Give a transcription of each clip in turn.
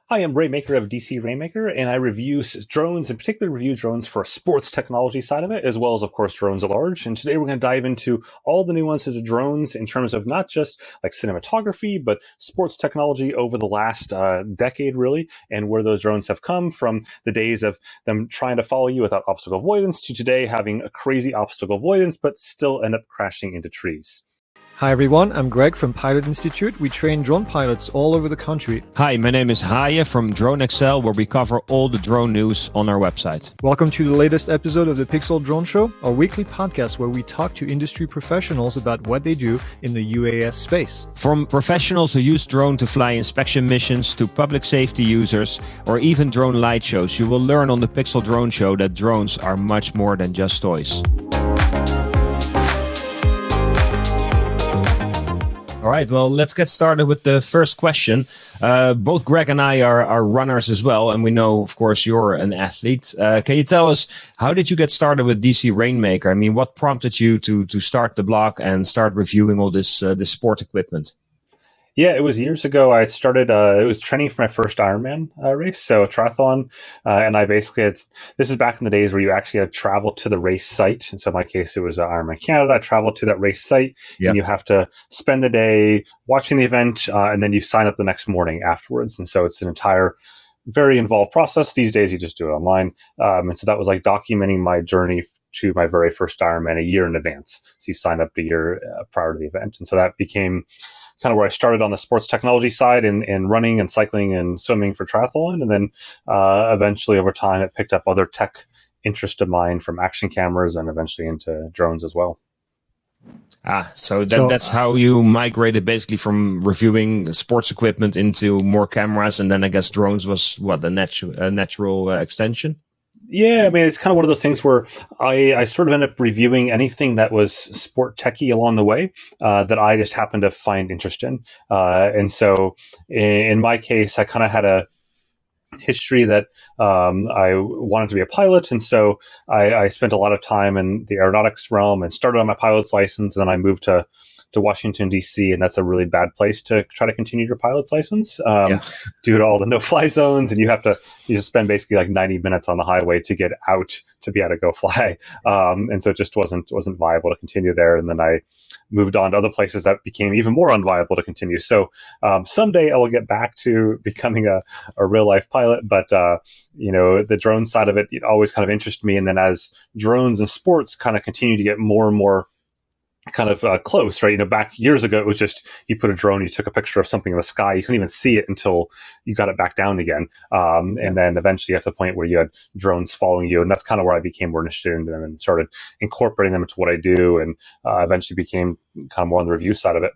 Hi, I'm Rainmaker of DC Rainmaker, and I review drones, in particular review drones for a sports technology side of it, as well as, of course, drones at large. And today we're going to dive into all the nuances of drones in terms of not just like cinematography, but sports technology over the last decade, really, and where those drones have come from the days of them trying to follow you without obstacle avoidance to today having a crazy obstacle avoidance, but still end up crashing into trees. Hi everyone, I'm Greg from Pilot Institute. We train drone pilots all over the country. Hi, my name is Haye from DroneXL, where we cover all the drone news on our website. Welcome to the latest episode of the PiXL Drone Show, our weekly podcast where we talk to industry professionals about what they do in the UAS space. From professionals who use drone to fly inspection missions to public safety users or even drone light shows, you will learn on the PiXL Drone Show that drones are much more than just toys. All right, well, let's get started with the first question. Both Greg and I are runners as well, and we know, of course, you're an athlete. Can you tell us, how did you get started with DC Rainmaker? I mean, what prompted you to start the blog and start reviewing all this sport equipment? Yeah, it was years ago. I started, it was training for my first Ironman race, so a triathlon. And I basically this is back in the days where you actually had to travel to the race site. And so in my case, it was Ironman Canada. I traveled to that race site, and you have to spend the day watching the event, and then you sign up the next morning afterwards. And so it's an entire very involved process. These days, you just do it online. And so that was like documenting my journey to my very first Ironman a year in advance. So you sign up a year prior to the event. And so that became kind of where I started on the sports technology side in running and cycling and swimming for triathlon. And then eventually over time, it picked up other tech interest of mine from action cameras and eventually into drones as well. So that's how you migrated basically from reviewing sports equipment into more cameras. And then I guess drones was a natural extension? Yeah, I mean, it's kind of one of those things where I sort of end up reviewing anything that was sport techie along the way that I just happened to find interest in. And so in my case, I kind of had a history that I wanted to be a pilot. And so I spent a lot of time in the aeronautics realm and started on my pilot's license. And then I moved to Washington, D.C., and that's a really bad place to try to continue your pilot's license due to all the no-fly zones, and you just spend basically like 90 minutes on the highway to get out to be able to go fly. And so it just wasn't viable to continue there. And then I moved on to other places that became even more unviable to continue. So someday I will get back to becoming a real-life pilot, but the drone side of it always kind of interested me. And then as drones and sports kind of continue to get more and more kind of close, right? Back years ago, it was just you put a drone, you took a picture of something in the sky, you couldn't even see it until you got it back down again. And then eventually at the point where you had drones following you, and that's kind of where I became more interested in them and started incorporating them into what I do, and eventually became kind of more on the review side of it.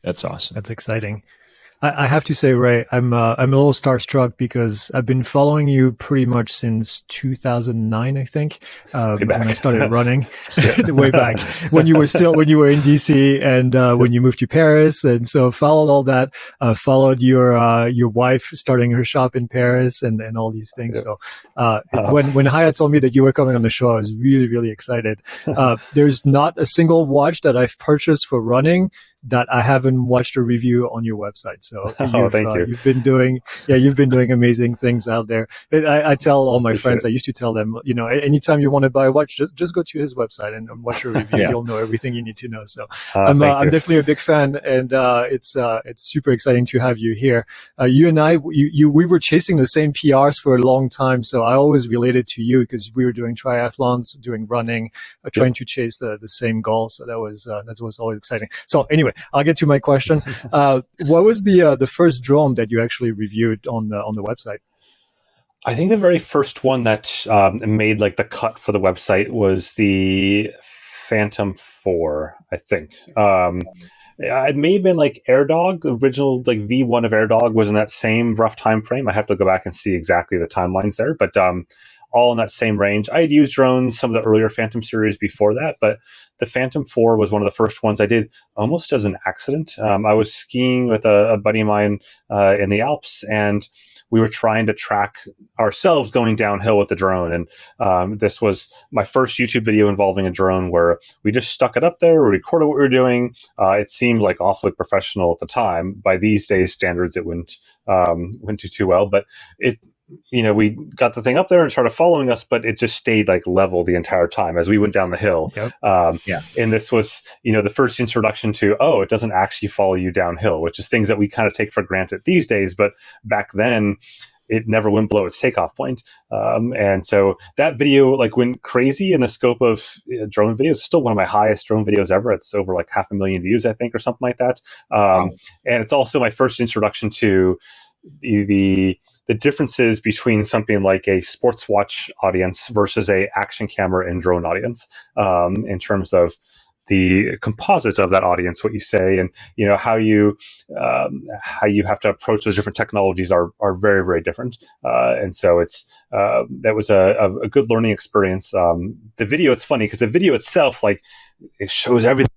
That's awesome. That's exciting. I have to say, Ray, I'm a little starstruck because I've been following you pretty much since 2009, I think, when I started running. Way back when you were in DC and when you moved to Paris, and so followed all that. Followed your wife starting her shop in Paris and all these things. So when Haye told me that you were coming on the show, I was really, really excited. There's not a single watch that I've purchased for running that I haven't watched a review on your website. So thank you. You've been doing amazing things out there. I tell all my friends, I used to tell them, anytime you want to buy a watch, just go to his website and watch a review. You'll know everything you need to know. So I'm definitely a big fan, and it's super exciting to have you here. You and I, we were chasing the same PRs for a long time. So I always related to you because we were doing triathlons, doing running, trying to chase the same goal. So that was always exciting. So anyway, I'll get to my question. What was the first drone that you actually reviewed on the website? I think the very first one that made like the cut for the website was the Phantom 4, I think. It may have been like AirDog, the original like V1 of AirDog was in that same rough time frame. I have to go back and see exactly the timelines there, but all in that same range. I had used drones, some of the earlier Phantom series before that, but the Phantom 4 was one of the first ones I did almost as an accident. I was skiing with a buddy of mine in the Alps, and we were trying to track ourselves going downhill with the drone. And this was my first YouTube video involving a drone, where we just stuck it up there, we recorded what we were doing. It seemed like awfully professional at the time. By these days standards, it wouldn't do too well, but we got the thing up there and started following us, but it just stayed like level the entire time as we went down the hill. Yep. And this was, the first introduction to, it doesn't actually follow you downhill, which is things that we kind of take for granted these days. But back then, it never went below its takeoff point. And so that video like went crazy in the scope of drone videos. It's still one of my highest drone videos ever. It's over like 500,000 views, I think, or something like that. Wow. And it's also my first introduction to the differences between something like a sports watch audience versus a action camera and drone audience, in terms of the composite of that audience, what you say, and how you have to approach those different technologies are very, very different. And so that was a good learning experience. The video, it's funny because the video itself, like, it shows everything,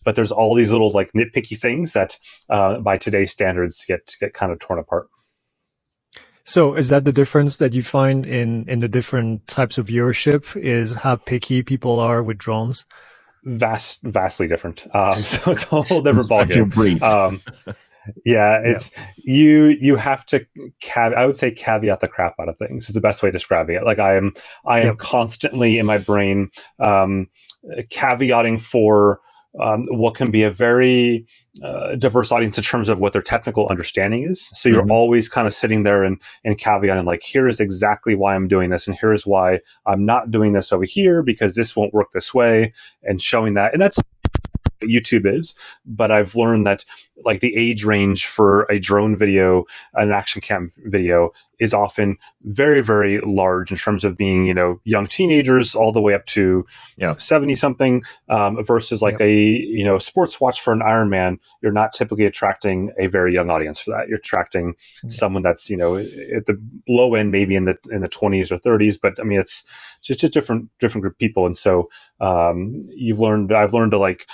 but there's all these little like nitpicky things that by today's standards get kind of torn apart. So is that the difference that you find in the different types of viewership, is how picky people are with drones? Vastly different. So it's a whole different ballgame. It's you have to I would say caveat the crap out of things is the best way of describing it. Like I am constantly in my brain caveating for what can be a very diverse audience in terms of what their technical understanding is. So you're always kind of sitting there and caveating, like, here is exactly why I'm doing this, and here is why I'm not doing this over here, because this won't work this way, and showing that. And that's what YouTube is. But I've learned that like the age range for a drone video, an action cam video, is often very, very large in terms of being, young teenagers all the way up to 70 something, versus like a, sports watch for an Ironman. You're not typically attracting a very young audience for that. You're attracting someone that's, at the low end, maybe in the 20s or 30s, but I mean, it's just a different group of people. And so, I've learned to like,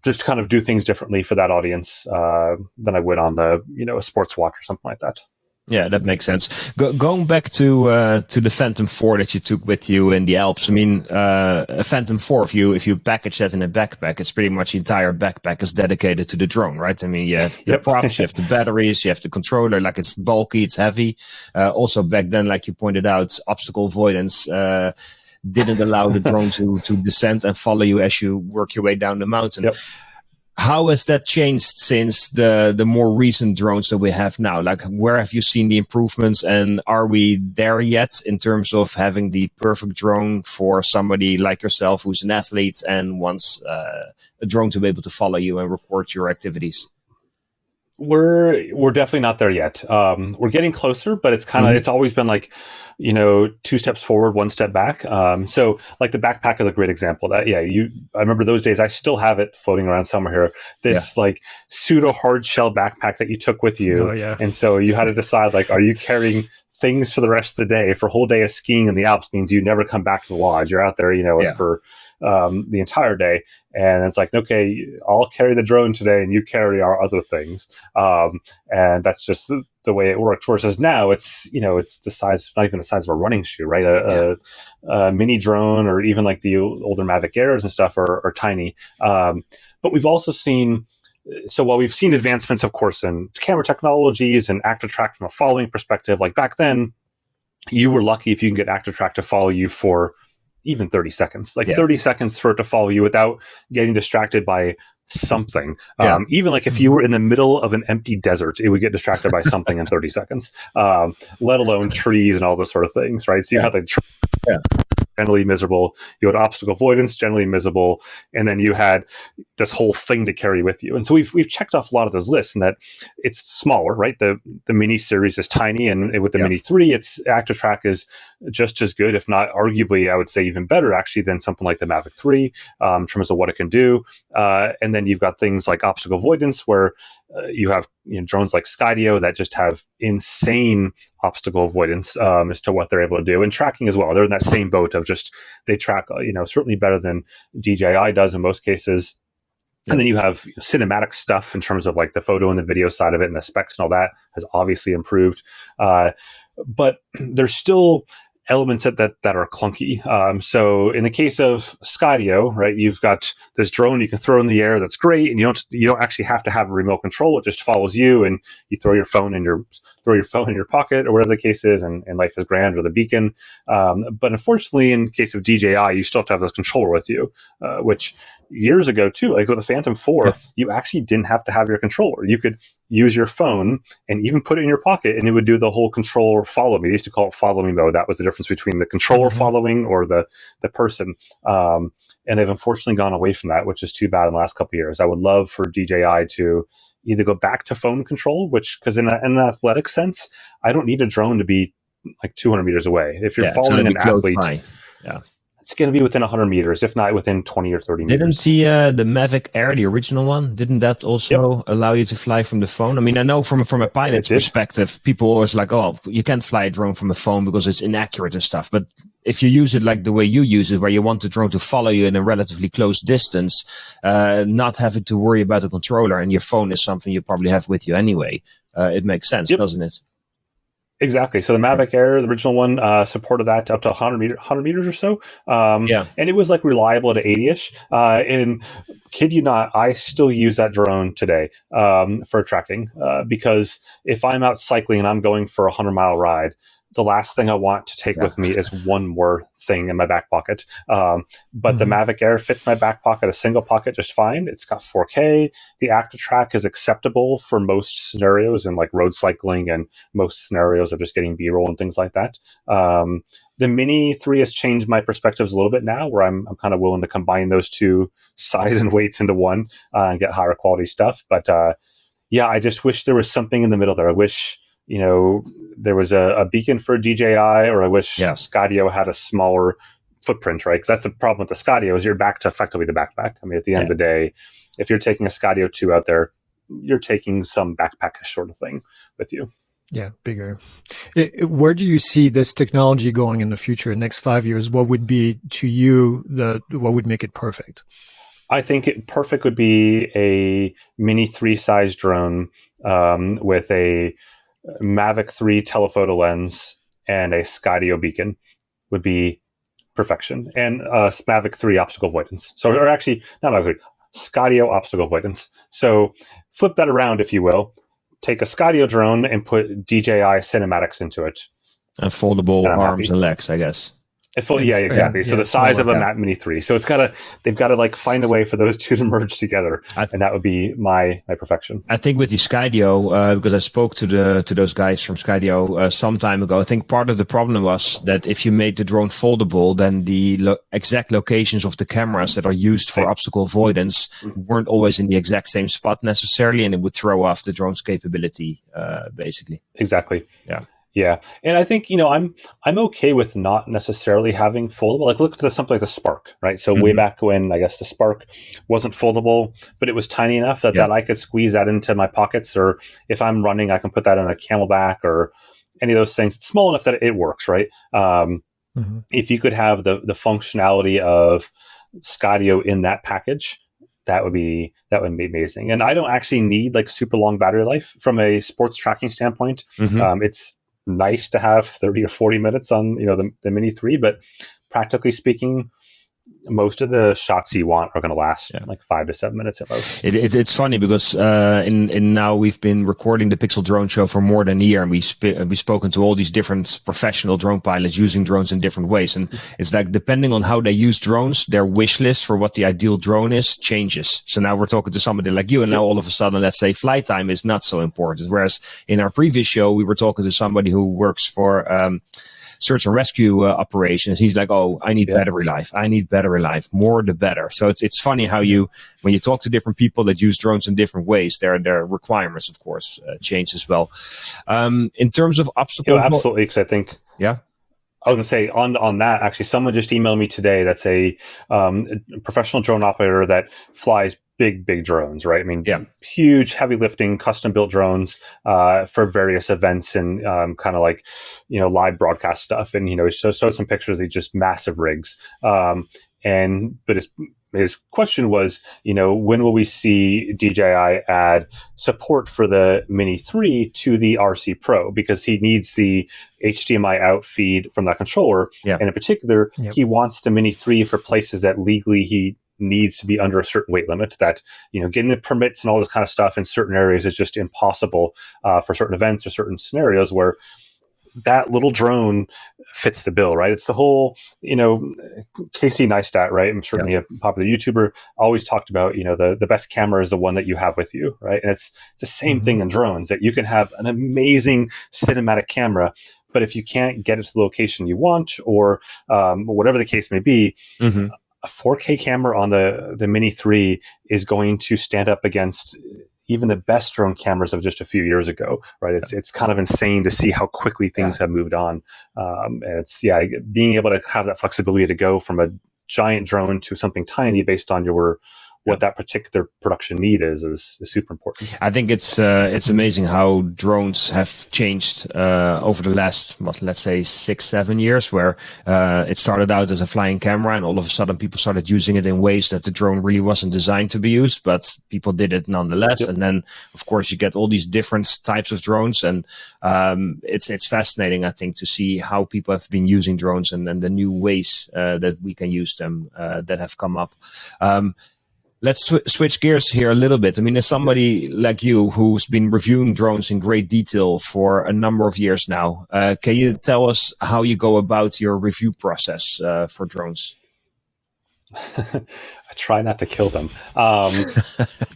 just kind of do things differently for that audience than I would on the a sports watch or something like that. Yeah, that makes sense. Going back to the Phantom 4 that you took with you in the Alps. I mean, a Phantom 4, if you package that in a backpack, it's pretty much the entire backpack is dedicated to the drone, right? I mean, you have the props, you have the batteries, you have the controller. Like, it's bulky, it's heavy. Also back then, like you pointed out, obstacle avoidance didn't allow the drone to descend and follow you as you work your way down the mountain. How has that changed since the more recent drones that we have now? Like, where have you seen the improvements, and are we there yet in terms of having the perfect drone for somebody like yourself who's an athlete and wants a drone to be able to follow you and record your activities? We're definitely not there yet. We're getting closer, but it's kind of it's always been like, 2 steps forward, 1 step back. So like the backpack is a great example of that. I remember those days. I still have it floating around somewhere here. This like pseudo hard shell backpack that you took with you. And so you had to decide, like, are you carrying things for the rest of the day? For a whole day of skiing in the Alps means you never come back to the lodge. You're out there, for the entire day. And it's like, okay, I'll carry the drone today and you carry our other things. And that's just the way it worked. Versus now it's the size, not even the size of a running shoe, right? A mini drone, or even like the older Mavic Airs and stuff are tiny. But we've also seen, so while we've seen advancements, of course, in camera technologies and active track from a following perspective, like back then, you were lucky if you can get active track to follow you for even 30 seconds, 30 seconds for it to follow you without getting distracted by something. Even like if you were in the middle of an empty desert, it would get distracted by something in 30 seconds, let alone trees and all those sort of things, right? So you had like generally miserable, you had obstacle avoidance, generally miserable, and then you had this whole thing to carry with you. And so we've checked off a lot of those lists, and that it's smaller, right? The mini series is tiny, and with the Mini 3, its active track is just as good, if not arguably, I would say even better actually, than something like the Mavic 3 in terms of what it can do. And then you've got things like obstacle avoidance, where you have drones like Skydio that just have insane obstacle avoidance as to what they're able to do, and tracking as well. They're in that same boat of just they track certainly better than DJI does in most cases. And then you have cinematic stuff in terms of like the photo and the video side of it, and the specs and all that has obviously improved. But there's still elements that are clunky. So in the case of Skydio, right, you've got this drone you can throw in the air that's great, and you don't actually have to have a remote control. It just follows you, and you throw your phone in your pocket or whatever the case is, and life is grand, or the beacon. But unfortunately, in the case of DJI, you still have to have this controller with you, which years ago too, like with the Phantom 4, you actually didn't have to have your controller. You could use your phone and even put it in your pocket, and it would do the whole controller follow me. They used to call it follow me mode. That was the difference between the controller following or the person. And they've unfortunately gone away from that, which is too bad in the last couple of years. I would love for DJI to either go back to phone control, because in an athletic sense, I don't need a drone to be like 200 meters away. If you're following an athlete, it's going to be within 100 meters, if not within 20 or 30 meters. Didn't the Mavic Air, the original one, didn't that also allow you to fly from the phone? I mean, I know from a pilot's perspective, people always like, oh, you can't fly a drone from a phone because it's inaccurate and stuff. But if you use it like the way you use it, where you want the drone to follow you in a relatively close distance, not having to worry about the controller, and your phone is something you probably have with you anyway, it makes sense, doesn't it? Exactly. So the Mavic Air, the original one, supported that up to 100 meters or so. And it was like reliable at 80-ish. And kid you not, I still use that drone today for tracking because if I'm out cycling and I'm going for a 100-mile ride, the last thing I want to take with me is one more thing in my back pocket. But the Mavic Air fits my back pocket, a single pocket, just fine. It's got 4K. The active track is acceptable for most scenarios and like road cycling and most scenarios of just getting B-roll and things like that. The Mini 3 has changed my perspectives a little bit now, where I'm kind of willing to combine those two size and weights into one and get higher quality stuff. But I just wish there was something in the middle there. I wish there was a beacon for DJI, or I wish Skydio had a smaller footprint, right? Because that's the problem with the Skydio, is you're back to effectively the backpack. I mean, at the end of the day, if you're taking a Skydio 2 out there, you're taking some backpack sort of thing with you. Yeah, bigger. Where do you see this technology going in the future? Next 5 years, what would be to you what would make it perfect? I think perfect would be a Mini 3 size drone with a Mavic 3 telephoto lens and a Skydio beacon would be perfection. And Mavic 3 optical avoidance. So, or actually, not Mavic 3, Skydio optical avoidance. So flip that around, if you will. Take a Skydio drone and put DJI cinematics into it. And foldable arms and legs, I guess. Exactly. So the size of a Mac Mini 3. So they've got to like find a way for those two to merge together, and that would be my perfection. I think with the Skydio, because I spoke to those guys from Skydio some time ago, I think part of the problem was that if you made the drone foldable, then the exact locations of the cameras that are used for obstacle avoidance weren't always in the exact same spot necessarily, and it would throw off the drone's capability, basically. Exactly. Yeah, and I think I'm okay with not necessarily having foldable. Like look at something like the Spark, right? So way back when I guess the Spark wasn't foldable, but it was tiny enough that I could squeeze that into my pockets, or if I'm running, I can put that in a Camelback or any of those things. It's small enough that it works, right? If you could have the functionality of Skydio in that package, that would be amazing. And I don't actually need like super long battery life from a sports tracking standpoint. It's nice to have 30 or 40 minutes on the Mini 3, but practically speaking, most of the shots you want are going to last like 5 to 7 minutes at most. It's funny because in now we've been recording the PiXL Drone Show for more than a year, and we've spoken to all these different professional drone pilots using drones in different ways. And it's like, depending on how they use drones, their wish list for what the ideal drone is changes. So now we're talking to somebody like you, and now all of a sudden, let's say flight time is not so important. Whereas in our previous show, we were talking to somebody who works for search and rescue operations. He's like, oh, I need battery life. I need battery life. More the better. So it's funny how when you talk to different people that use drones in different ways, their requirements, of course, change as well. In terms of obstacles. Absolutely. Because I think, I was going to say on that, actually, someone just emailed me today that's a professional drone operator that flies big drones, right? I mean, Yeah. huge, heavy lifting, custom built drones for various events and kind of like, live broadcast stuff. And, showed some pictures of these just massive rigs. But his question was, when will we see DJI add support for the Mini 3 to the RC Pro? Because he needs the HDMI out feed from that controller. Yeah. And in particular, he wants the Mini 3 for places that legally he needs to be under a certain weight limit, that, getting the permits and all this kind of stuff in certain areas is just impossible for certain events or certain scenarios where that little drone fits the bill, right? It's the whole, Casey Neistat, right? I'm certainly a popular YouTuber, always talked about, the best camera is the one that you have with you, right? And it's the same thing in drones, that you can have an amazing cinematic camera, but if you can't get it to the location you want, or whatever the case may be, a 4K camera on the Mini 3 is going to stand up against even the best drone cameras of just a few years ago, right? It's kind of insane to see how quickly things have moved on. And it's, being able to have that flexibility to go from a giant drone to something tiny based on what that particular production need is super important. I think it's amazing how drones have changed over the last, let's say 6-7 years, where it started out as a flying camera, and all of a sudden people started using it in ways that the drone really wasn't designed to be used, but people did it nonetheless. And then, of course, you get all these different types of drones, and it's fascinating, I think, to see how people have been using drones and the new ways that we can use them that have come up. Let's switch gears here a little bit. I mean, as somebody like you who's been reviewing drones in great detail for a number of years now, can you tell us how you go about your review process for drones? I try not to kill them.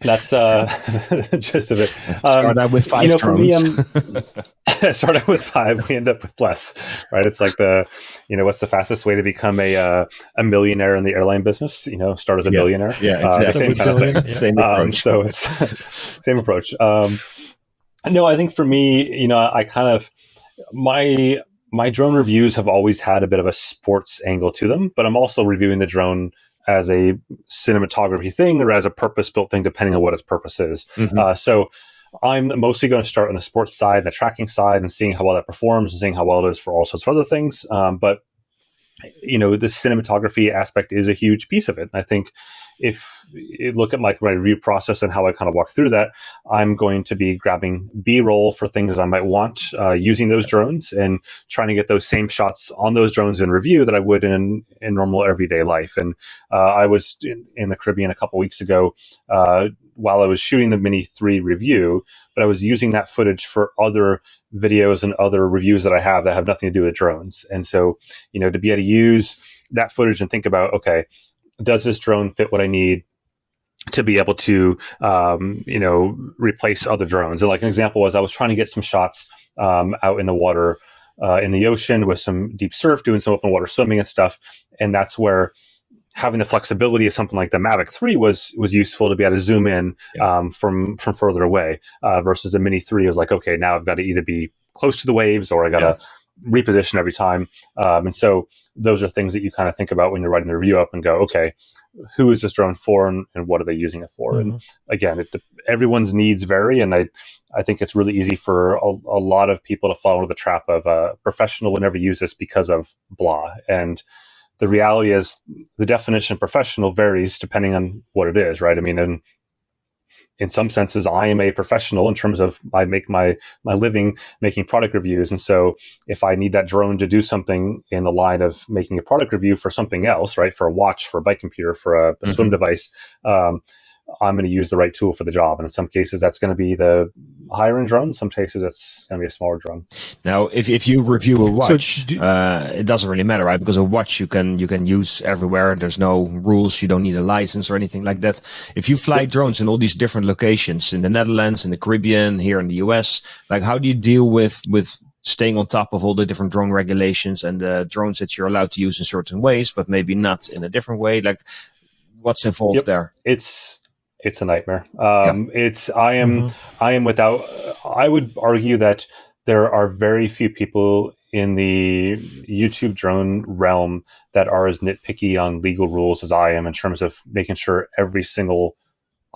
That's just of it. Start out with 5 drones. For me, start out with 5. We end up with less, right? It's like what's the fastest way to become a millionaire in the airline business? Start as a billionaire. Yeah, exactly. Same kind of thing. Same approach. So it's same approach. No, I think for me, I kind of my drone reviews have always had a bit of a sports angle to them, but I'm also reviewing the drone as a cinematography thing or as a purpose-built thing, depending on what its purpose is. So I'm mostly going to start on the sports side, the tracking side, and seeing how well that performs and seeing how well it is for all sorts of other things. But the cinematography aspect is a huge piece of it. And I think if you look at my review process and how I kind of walk through that, I'm going to be grabbing B-roll for things that I might want using those drones and trying to get those same shots on those drones in review that I would in normal everyday life. And I was in the Caribbean a couple weeks ago while I was shooting the Mini 3 review, but I was using that footage for other videos and other reviews that I have that have nothing to do with drones. And so, to be able to use that footage and think about, okay, does this drone fit what I need to be able to, replace other drones? And like an example was I was trying to get some shots out in the water, in the ocean with some deep surf, doing some open water swimming and stuff. And that's where having the flexibility of something like the Mavic 3 was useful to be able to zoom in from further away versus the Mini 3 was like, okay, now I've got to either be close to the waves or I got to reposition every time. And so those are things that you kind of think about when you're writing the review up and go, okay, who is this drone for and what are they using it for? And again, everyone's needs vary. And I think it's really easy for a lot of people to fall into the trap of professional will never use this because of blah. And the reality is the definition of professional varies depending on what it is, right? I mean, in some senses, I am a professional in terms of I make my living making product reviews. And so if I need that drone to do something in the line of making a product review for something else, right, for a watch, for a bike computer, for a swim device, I'm going to use the right tool for the job. And in some cases, that's going to be the higher end drone. In some cases, that's going to be a smaller drone. Now, if you review a watch, it doesn't really matter, right? Because a watch you can use everywhere. There's no rules. You don't need a license or anything like that. If you fly drones in all these different locations in the Netherlands, in the Caribbean, here in the US, like how do you deal with staying on top of all the different drone regulations and the drones that you're allowed to use in certain ways, but maybe not in a different way? Like what's involved there? It's a nightmare. I am without, I would argue that there are very few people in the YouTube drone realm that are as nitpicky on legal rules as I am in terms of making sure every single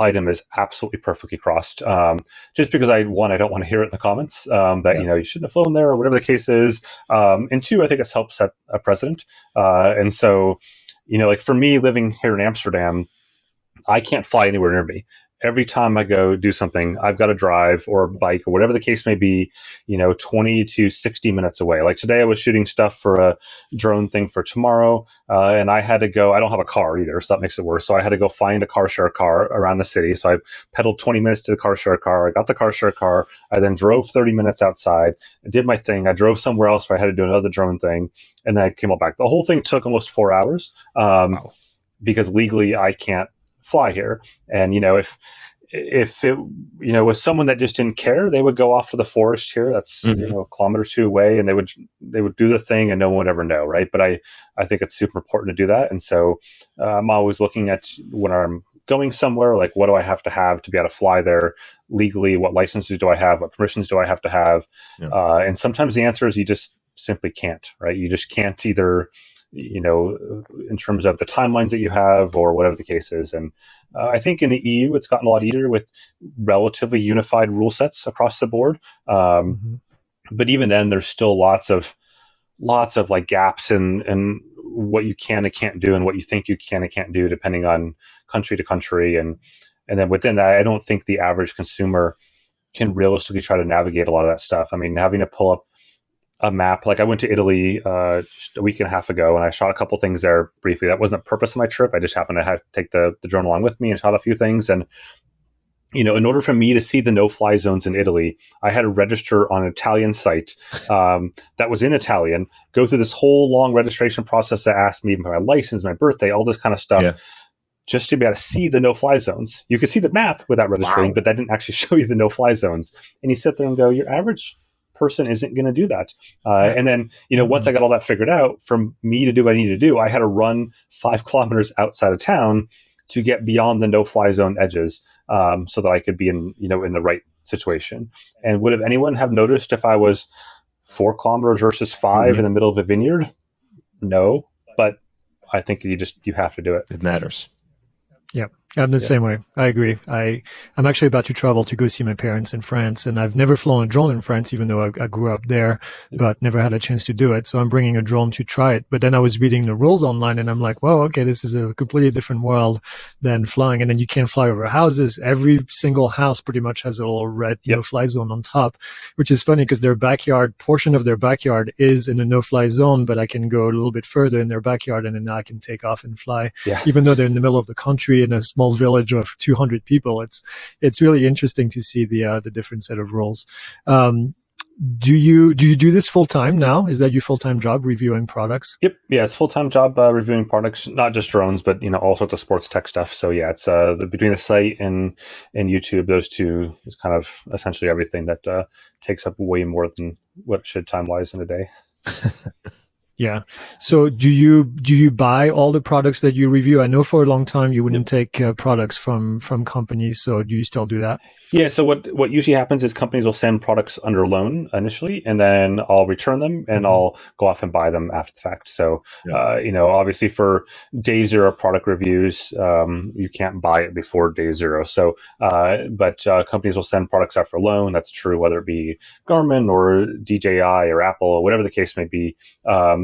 item is absolutely perfectly crossed. Just because I don't want to hear it in the comments that you shouldn't have flown there or whatever the case is. And two, I think it's helped set a precedent. And so, like for me living here in Amsterdam, I can't fly anywhere near me. Every time I go do something, I've got to drive or bike or whatever the case may be, 20 to 60 minutes away. Like today I was shooting stuff for a drone thing for tomorrow. And I had to go, I don't have a car either, so that makes it worse. So I had to go find a car share car around the city. So I pedaled 20 minutes to the car share car. I got the car share car. I then drove 30 minutes outside. I did my thing. I drove somewhere else where I had to do another drone thing. And then I came all back. The whole thing took almost 4 hours because legally I can't fly here. And if it was someone that just didn't care, they would go off to the forest here that's a kilometer or two away, and they would do the thing and no one would ever know, right? But I think it's super important to do that. And so I'm always looking at when I'm going somewhere, like what do I have to be able to fly there legally? What licenses do I have? What permissions do I have to have? And sometimes the answer is you just simply can't, right? You just can't either in terms of the timelines that you have or whatever the case is. And I think in the EU, it's gotten a lot easier with relatively unified rule sets across the board. But even then, there's still lots of like gaps in what you can and can't do and what you think you can and can't do depending on country to country. And then within that, I don't think the average consumer can realistically try to navigate a lot of that stuff. I mean, having to pull up a map, like I went to Italy just a week and a half ago, and I shot a couple things there briefly. That wasn't the purpose of my trip. I just happened to have to take the drone along with me and shot a few things. And in order for me to see the no-fly zones in Italy, I had to register on an Italian site that was in Italian, go through this whole long registration process that asked me my license, my birthday, all this kind of stuff, just to be able to see the no-fly zones. You could see the map without registering, but that didn't actually show you the no-fly zones. And you sit there and go, your average person isn't going to do that. And then, once I got all that figured out, for me to do what I needed to do, I had to run 5 kilometers outside of town to get beyond the no-fly zone edges so that I could be in the right situation. And would anyone have noticed if I was 4 kilometers versus 5 in the middle of a vineyard? No, but I think you have to do it. It matters. Yeah, I'm the same way. I agree. I'm actually about to travel to go see my parents in France, and I've never flown a drone in France, even though I grew up there, but never had a chance to do it. So I'm bringing a drone to try it. But then I was reading the rules online, and I'm like, whoa, okay, this is a completely different world than flying. And then you can't fly over houses. Every single house pretty much has a little red no-fly zone on top, which is funny because portion of their backyard is in a no-fly zone, but I can go a little bit further in their backyard, and then I can take off and fly, even though they're in the middle of the country in a small village of 200 people. It's really interesting to see the different set of roles. Do you do this full time now? Is that your full time job, reviewing products? Yep. Yeah, it's full time job reviewing products, not just drones, but all sorts of sports tech stuff. So yeah, it's between the site and YouTube, those two is kind of essentially everything that takes up way more than what should time wise in a day. Yeah. So do you buy all the products that you review? I know for a long time you wouldn't take products from companies. So do you still do that? Yeah. So what usually happens is companies will send products under loan initially, and then I'll return them and I'll go off and buy them after the fact. So, obviously for day zero product reviews, you can't buy it before day zero. So, but companies will send products out for loan. That's true, whether it be Garmin or DJI or Apple or whatever the case may be.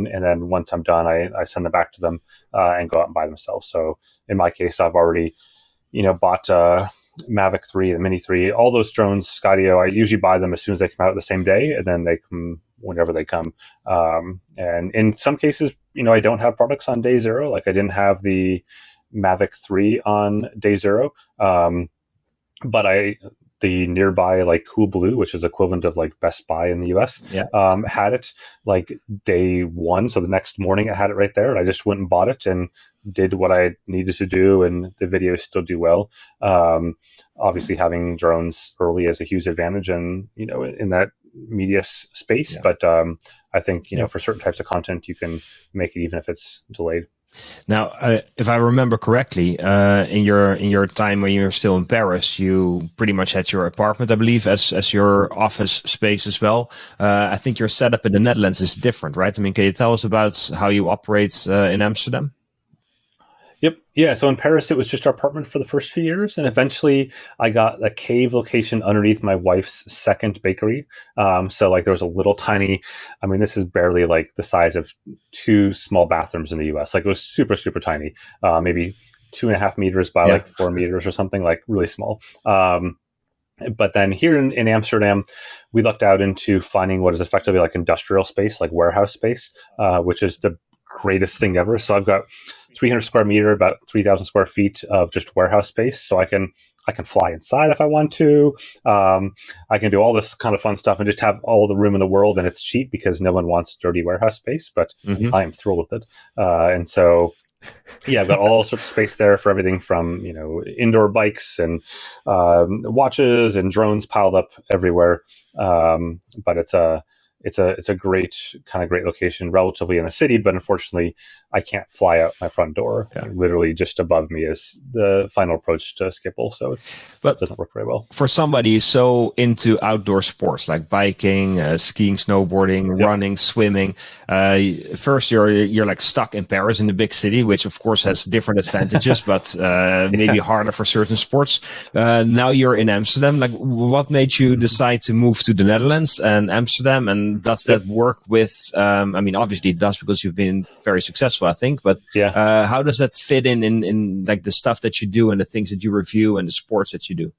And then once I'm done, I send them back to them and go out and buy themselves. So in my case, I've already, bought Mavic 3, the Mini 3, all those drones, Skydio. I usually buy them as soon as they come out the same day, and then they come whenever they come. And in some cases, I don't have products on day zero. Like I didn't have the Mavic 3 on day zero, but the nearby like Coolblue, which is equivalent of like Best Buy in the US, had it like day one. So the next morning I had it right there, and I just went and bought it and did what I needed to do, and the videos still do well. Obviously having drones early is a huge advantage and, in that media space. But I think, for certain types of content, you can make it even if it's delayed. Now, if I remember correctly, in your time when you were still in Paris, you pretty much had your apartment, I believe, as your office space as well. I think your setup in the Netherlands is different, right? I mean, can you tell us about how you operate in Amsterdam? Yep. Yeah. So in Paris, it was just our apartment for the first few years, and eventually I got a cave location underneath my wife's second bakery. So like there was a little tiny. I mean, this is barely like the size of two small bathrooms in the U.S. Like it was super super tiny, maybe 2.5 meters by like 4 meters or something, like really small. But then here in Amsterdam, we lucked out into finding what is effectively like industrial space, like warehouse space, which is the greatest thing ever. So I've got 300 square meter, about 3,000 square feet of just warehouse space. So I can fly inside if I want to. I can do all this kind of fun stuff and just have all the room in the world. And it's cheap because no one wants dirty warehouse space, but I am thrilled with it. And so yeah, I've got all sorts of space there for everything from, indoor bikes and watches and drones piled up everywhere. But it's a great location, relatively in the city, but unfortunately I can't fly out my front door. Yeah. Literally just above me is the final approach to Schiphol, so it doesn't work very well. For somebody so into outdoor sports like biking, skiing, snowboarding, running, swimming, first you're like stuck in Paris in the big city, which of course has different advantages, but maybe harder for certain sports. Now you're in Amsterdam. Like, what made you decide to move to the Netherlands and Amsterdam? And does that work with? I mean, obviously it does because you've been very successful, I think. But how does that fit in like the stuff that you do and the things that you review and the sports that you do?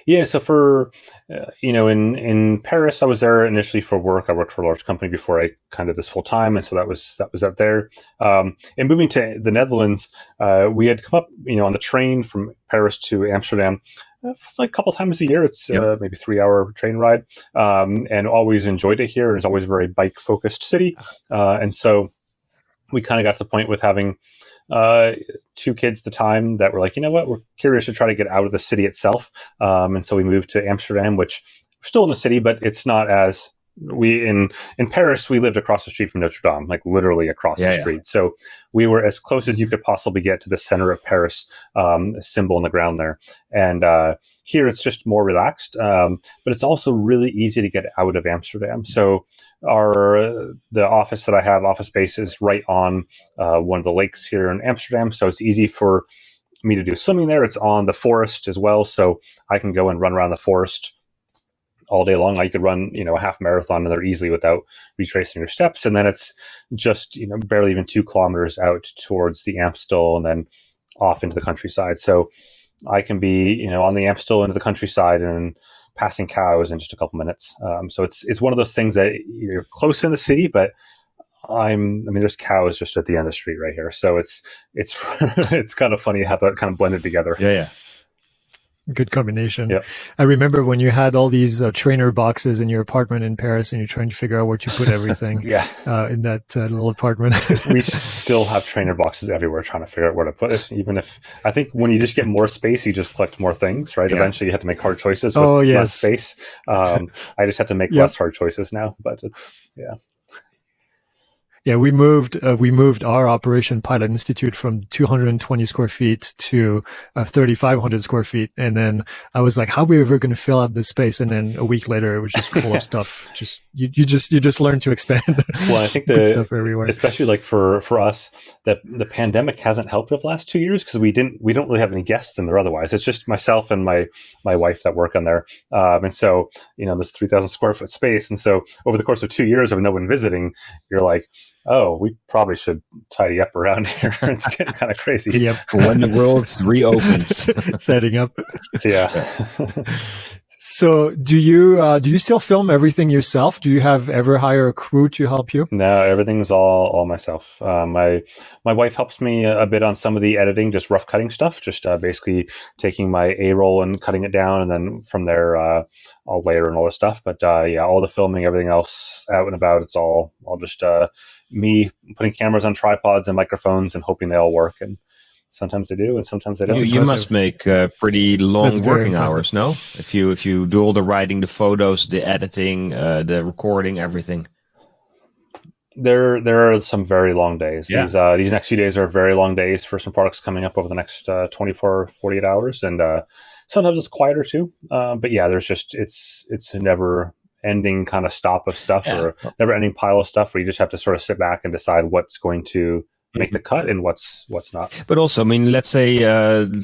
Yeah, so for in Paris, I was there initially for work. I worked for a large company before I kind of did this full time, and so that was out there. And moving to the Netherlands, we had come up on the train from Paris to Amsterdam like a couple times a year. It's maybe 3-hour train ride, and always enjoyed it here. It's always a very bike focused city, and so we kind of got to the point with having 2 kids at the time that were like, you know what, we're curious to try to get out of the city itself. And so we moved to Amsterdam, which we're still in the city, but it's not as in Paris, we lived across the street from Notre Dame, like literally across the street. So we were as close as you could possibly get to the center of Paris, symbol on the ground there. And here it's just more relaxed, but it's also really easy to get out of Amsterdam. So the office that I have, office space, is right on one of the lakes here in Amsterdam. So it's easy for me to do swimming there. It's on the forest as well, so I can go and run around the forest all day long. I could run, a half marathon in there easily without retracing your steps. And then it's just, barely even 2 kilometers out towards the Amstel and then off into the countryside. So I can be, on the Amstel into the countryside and passing cows in just a couple minutes. So it's one of those things that you're close in the city, but there's cows just at the end of the street right here. So it's it's kind of funny how that kind of blended together. Yeah. Good combination. Yep. I remember when you had all these trainer boxes in your apartment in Paris and you're trying to figure out where to put everything in that little apartment. We still have trainer boxes everywhere trying to figure out where to put it. Even if, I think when you just get more space, you just collect more things, right? Yeah. Eventually you have to make hard choices with less space. I just have to make less hard choices now, but it's, Yeah, we moved our Operation Pilot Institute from 220 square feet to 3,500 square feet. And then I was like, how are we ever going to fill out this space? And then a week later, it was just full of stuff. Just, you just learn to expand. Well, I think stuff everywhere, especially like for us, the pandemic hasn't helped with the last 2 years because we don't really have any guests in there otherwise. It's just myself and my wife that work on there. And so, this 3,000 square foot space. And so over the course of 2 years of no one visiting, you're like, oh, we probably should tidy up around here. It's getting kind of crazy. Yep. When the world reopens. Setting up. Yeah. So do you still film everything yourself? Do you ever hire a crew to help you? No, everything's all myself. My wife helps me a bit on some of the editing, just rough cutting stuff, just basically taking my A-roll and cutting it down. And then from there, I'll layer and all this stuff. But all the filming, everything else out and about, it's all just me putting cameras on tripods and microphones and hoping they all work. And sometimes they do, and sometimes they don't. You must make pretty long working hours, no? If you do all the writing, the photos, the editing, the recording, everything. There are some very long days. Yeah. These next few days are very long days for some products coming up over the next 24, 48 hours. And sometimes it's quieter too. But yeah, there's just, it's a never ending kind of stop of stuff or never ending pile of stuff where you just have to sort of sit back and decide what's going to make the cut and what's not. But also, I mean, let's say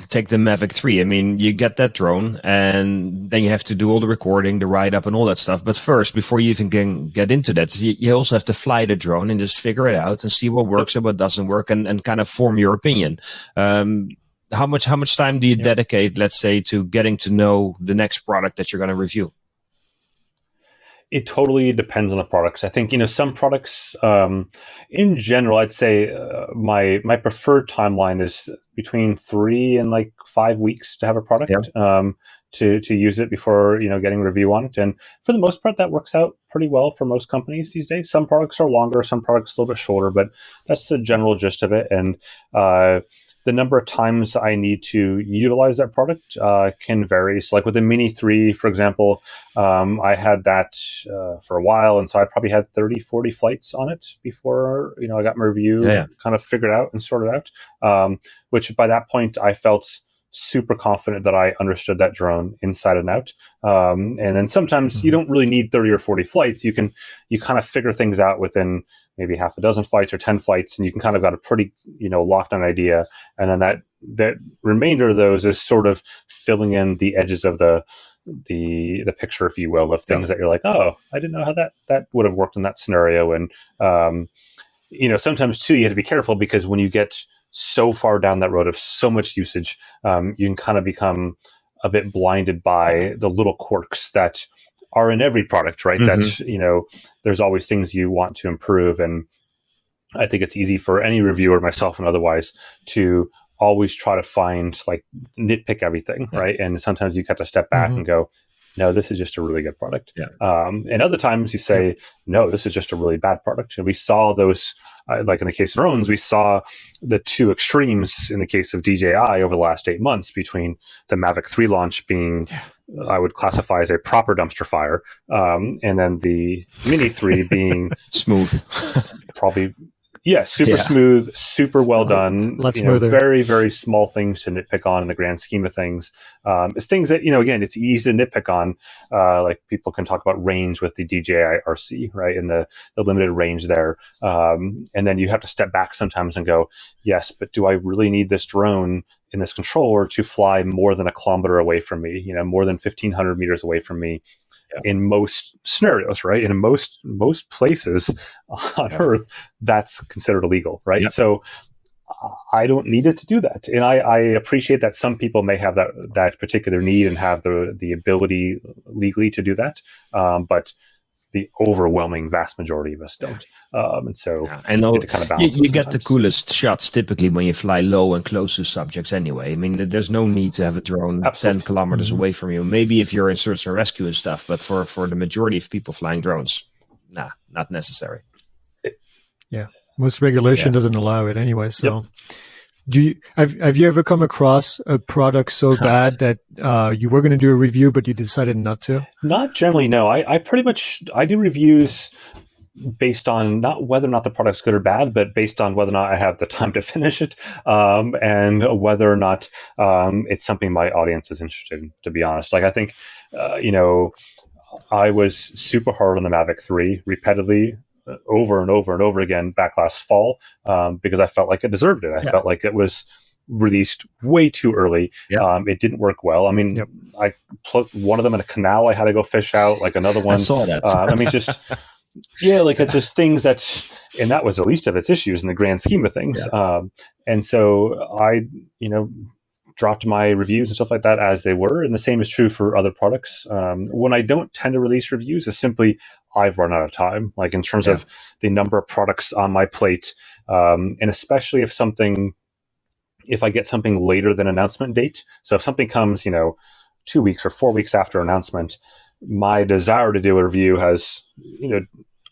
take the Mavic 3. I mean, you get that drone, and then you have to do all the recording, the write up, and all that stuff. But first, before you even can get into that, you also have to fly the drone and just figure it out and see what works and what doesn't work, and kind of form your opinion. How much time do you dedicate, let's say, to getting to know the next product that you're going to review? It totally depends on the products. I think, some products, in general, I'd say my preferred timeline is between 3 and 5 weeks to have a product, to use it before, getting a review on it. And for the most part, that works out pretty well for most companies these days. Some products are longer, some products a little bit shorter, but that's the general gist of it. And, the number of times I need to utilize that product can vary. So like with the Mini 3, for example, I had that for a while. And so I probably had 30, 40 flights on it before, I got my review kind of figured out and sorted out, which by that point I felt super confident that I understood that drone inside and out. And then sometimes you don't really need 30 or 40 flights. You kind of figure things out within maybe half a dozen flights or 10 flights, and you can kind of got a pretty, locked on idea. And then that remainder of those is sort of filling in the edges of the picture, if you will, of things that you're like, oh, I didn't know how that would have worked in that scenario. And, sometimes too, you have to be careful, because when you get so far down that road of so much usage, you can kind of become a bit blinded by the little quirks that are in every product, right? That, there's always things you want to improve. And I think it's easy for any reviewer, myself and otherwise, to always try to find, nitpick everything, right? And sometimes you have to step back and go, no, this is just a really good product. And other times you say, no, this is just a really bad product. And we saw those, like in the case of drones, we saw the two extremes in the case of DJI over the last 8 months, between the Mavic 3 launch being, I would classify as a proper dumpster fire, and then the Mini 3 being smooth, probably. Yeah, super smooth, super well done. Very, very small things to nitpick on in the grand scheme of things. It's things that, again, it's easy to nitpick on. Like people can talk about range with the DJI RC, right? And the limited range there. And then you have to step back sometimes and go, yes, but do I really need this drone in this controller to fly more than 1 kilometer away from me, more than 1,500 meters away from me? In most scenarios, right? In most places on Earth, that's considered illegal, right? So I don't need it to do that. And I appreciate that some people may have that particular need and have the ability legally to do that. But the overwhelming vast majority of us don't. And so I know to kind of balance you get the coolest shots typically when you fly low and close to subjects anyway. I mean, there's no need to have a drone 10 kilometers away from you. Maybe if you're in search and rescue and stuff, but for the majority of people flying drones, not necessary. Most regulation doesn't allow it anyway. So have you ever come across a product so bad that you were going to do a review, but you decided not to? Not generally, no. I pretty much, I do reviews based on not whether or not the product's good or bad, but based on whether or not I have the time to finish it, and whether or not it's something my audience is interested in, to be honest. Like, I think, I was super hard on the Mavic 3 repeatedly, over and over and over again back last fall, because I felt like it deserved it. I felt like it was released way too early. It didn't work well. I mean, I put one of them in a canal I had to go fish out, like another one. I saw that. I mean, just it's just things and that was the least of its issues in the grand scheme of things. And so I, dropped my reviews and stuff like that as they were. And the same is true for other products. When I don't tend to release reviews, it's simply I've run out of time, like in terms of the number of products on my plate. And especially if I get something later than announcement date. So if something comes, 2 weeks or 4 weeks after announcement, my desire to do a review has,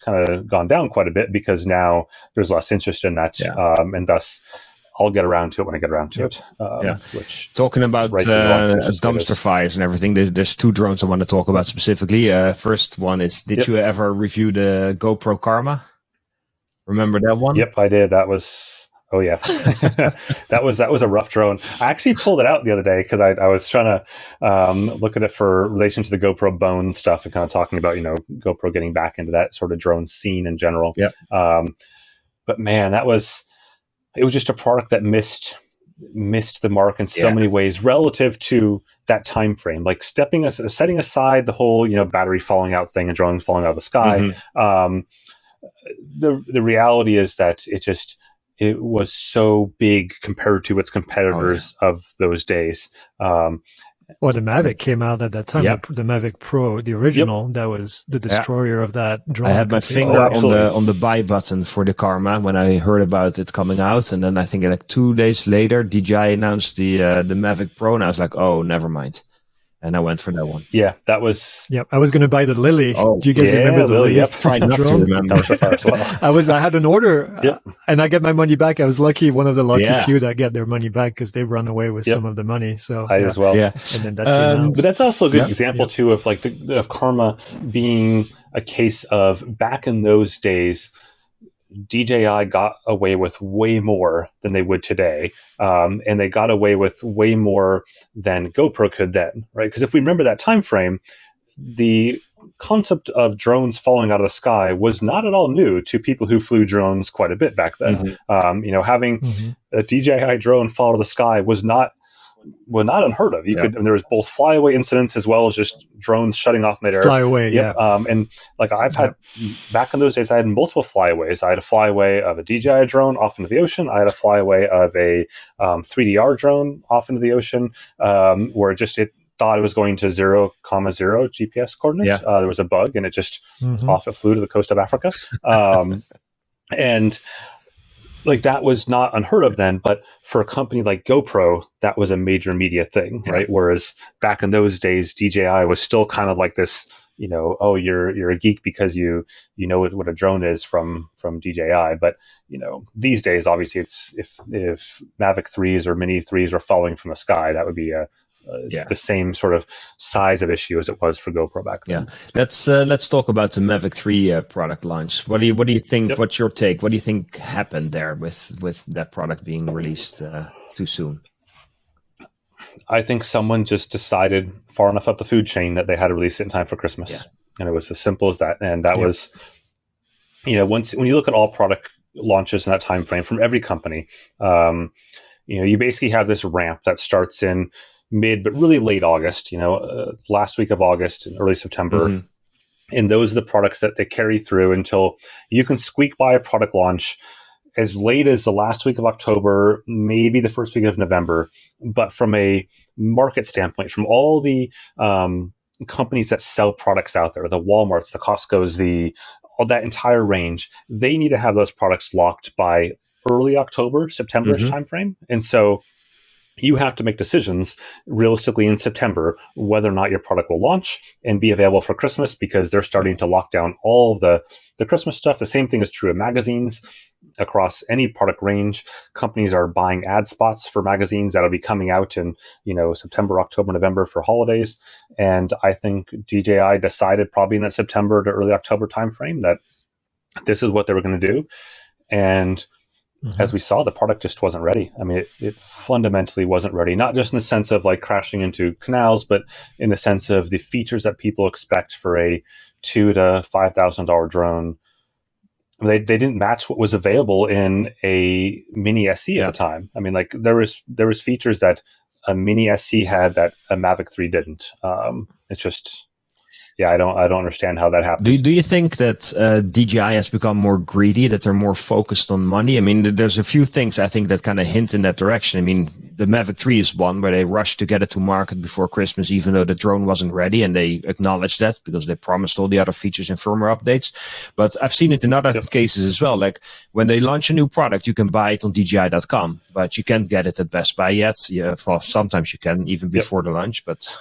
kind of gone down quite a bit, because now there's less interest in that. And thus I'll get around to it when I get around to it. Which, talking about dumpster fires and everything, there's 2 drones I want to talk about specifically. First one is, did you ever review the GoPro Karma? Remember that one? Yep, I did. That was, that was a rough drone. I actually pulled it out the other day because I was trying to look at it for relation to the GoPro Bone stuff, and kind of talking about, GoPro getting back into that sort of drone scene in general. But man, that was it was just a product that missed the mark in so many ways relative to that time frame. Like setting aside the whole battery falling out thing and drones falling out of the sky. The reality is that it was so big compared to its competitors of those days. Well, the Mavic came out at that time. The Mavic Pro, the original, that was the destroyer of that drone. I had my finger on the buy button for the Karma when I heard about it coming out, and then I think like 2 days later, DJI announced the Mavic Pro, and I was like, oh, never mind. And I went for that one. Yeah, that was. Yep, I was going to buy the Lily. Oh, do you guys remember the Lily? Yep, trying not to remember. That was so far as well. I had an order, and I get my money back. I was one of the lucky few that get their money back because they run away with some of the money. So I as well. Yeah, and then that came out. But that's also a good example too of like of Karma being a case of back in those days. DJI got away with way more than they would today, and they got away with way more than GoPro could then, right? Because if we remember that time frame, the concept of drones falling out of the sky was not at all new to people who flew drones quite a bit back then. Having a DJI drone fall out of the sky was not unheard of. There was both flyaway incidents as well as just drones shutting off midair. Flyaway, and like I've had back in those days, I had multiple flyaways. I had a flyaway of a DJI drone off into the ocean. I had a flyaway of a 3DR drone off into the ocean, where it thought it was going to 0,0 GPS coordinates. There was a bug, and it just it flew to the coast of Africa, and. Like that was not unheard of then, but for a company like GoPro, that was a major media thing, right? Whereas back in those days, DJI was still kind of like this, you're a geek because you know what a drone is from DJI. But these days, obviously, it's if Mavic 3s or Mini 3s are falling from the sky, that would be the same sort of size of issue as it was for GoPro back then. Let's talk about the Mavic 3 product launch. What do you think? What's your take? What do you think happened there with that product being released too soon? I think someone just decided far enough up the food chain that they had to release it in time for Christmas, and it was as simple as that. And that was, when you look at all product launches in that time frame from every company, you basically have this ramp that starts in mid, but really late August, last week of August and early September. And those are the products that they carry through until you can squeak by a product launch as late as the last week of October, maybe the first week of November. But from a market standpoint, from all the companies that sell products out there, the Walmarts, the Costco's, all that entire range, they need to have those products locked by early October, September-ish timeframe. And so you have to make decisions realistically in September whether or not your product will launch and be available for Christmas, because they're starting to lock down all of the Christmas stuff. The same thing is true of magazines across any product range. Companies are buying ad spots for magazines that'll be coming out in September, October, November for holidays. And I think DJI decided probably in that September to early October timeframe that this is what they were going to do. And as we saw, the product just wasn't ready. I mean, it fundamentally wasn't ready, not just in the sense of like crashing into canals, but in the sense of the features that people expect for a $2,000 to $5,000 drone. They didn't match what was available in a Mini SE at the time. I mean, like there was features that a Mini SE had that a Mavic 3 didn't. It's just... I don't understand how that happened. Do you think that DJI has become more greedy, that they're more focused on money? I mean, there's a few things I think that kind of hint in that direction. I mean, the Mavic 3 is one where they rushed to get it to market before Christmas, even though the drone wasn't ready, and they acknowledged that because they promised all the other features and firmware updates. But I've seen it in other cases as well. Like when they launch a new product, you can buy it on DJI.com, but you can't get it at Best Buy yet. Well, sometimes you can, even before the launch, but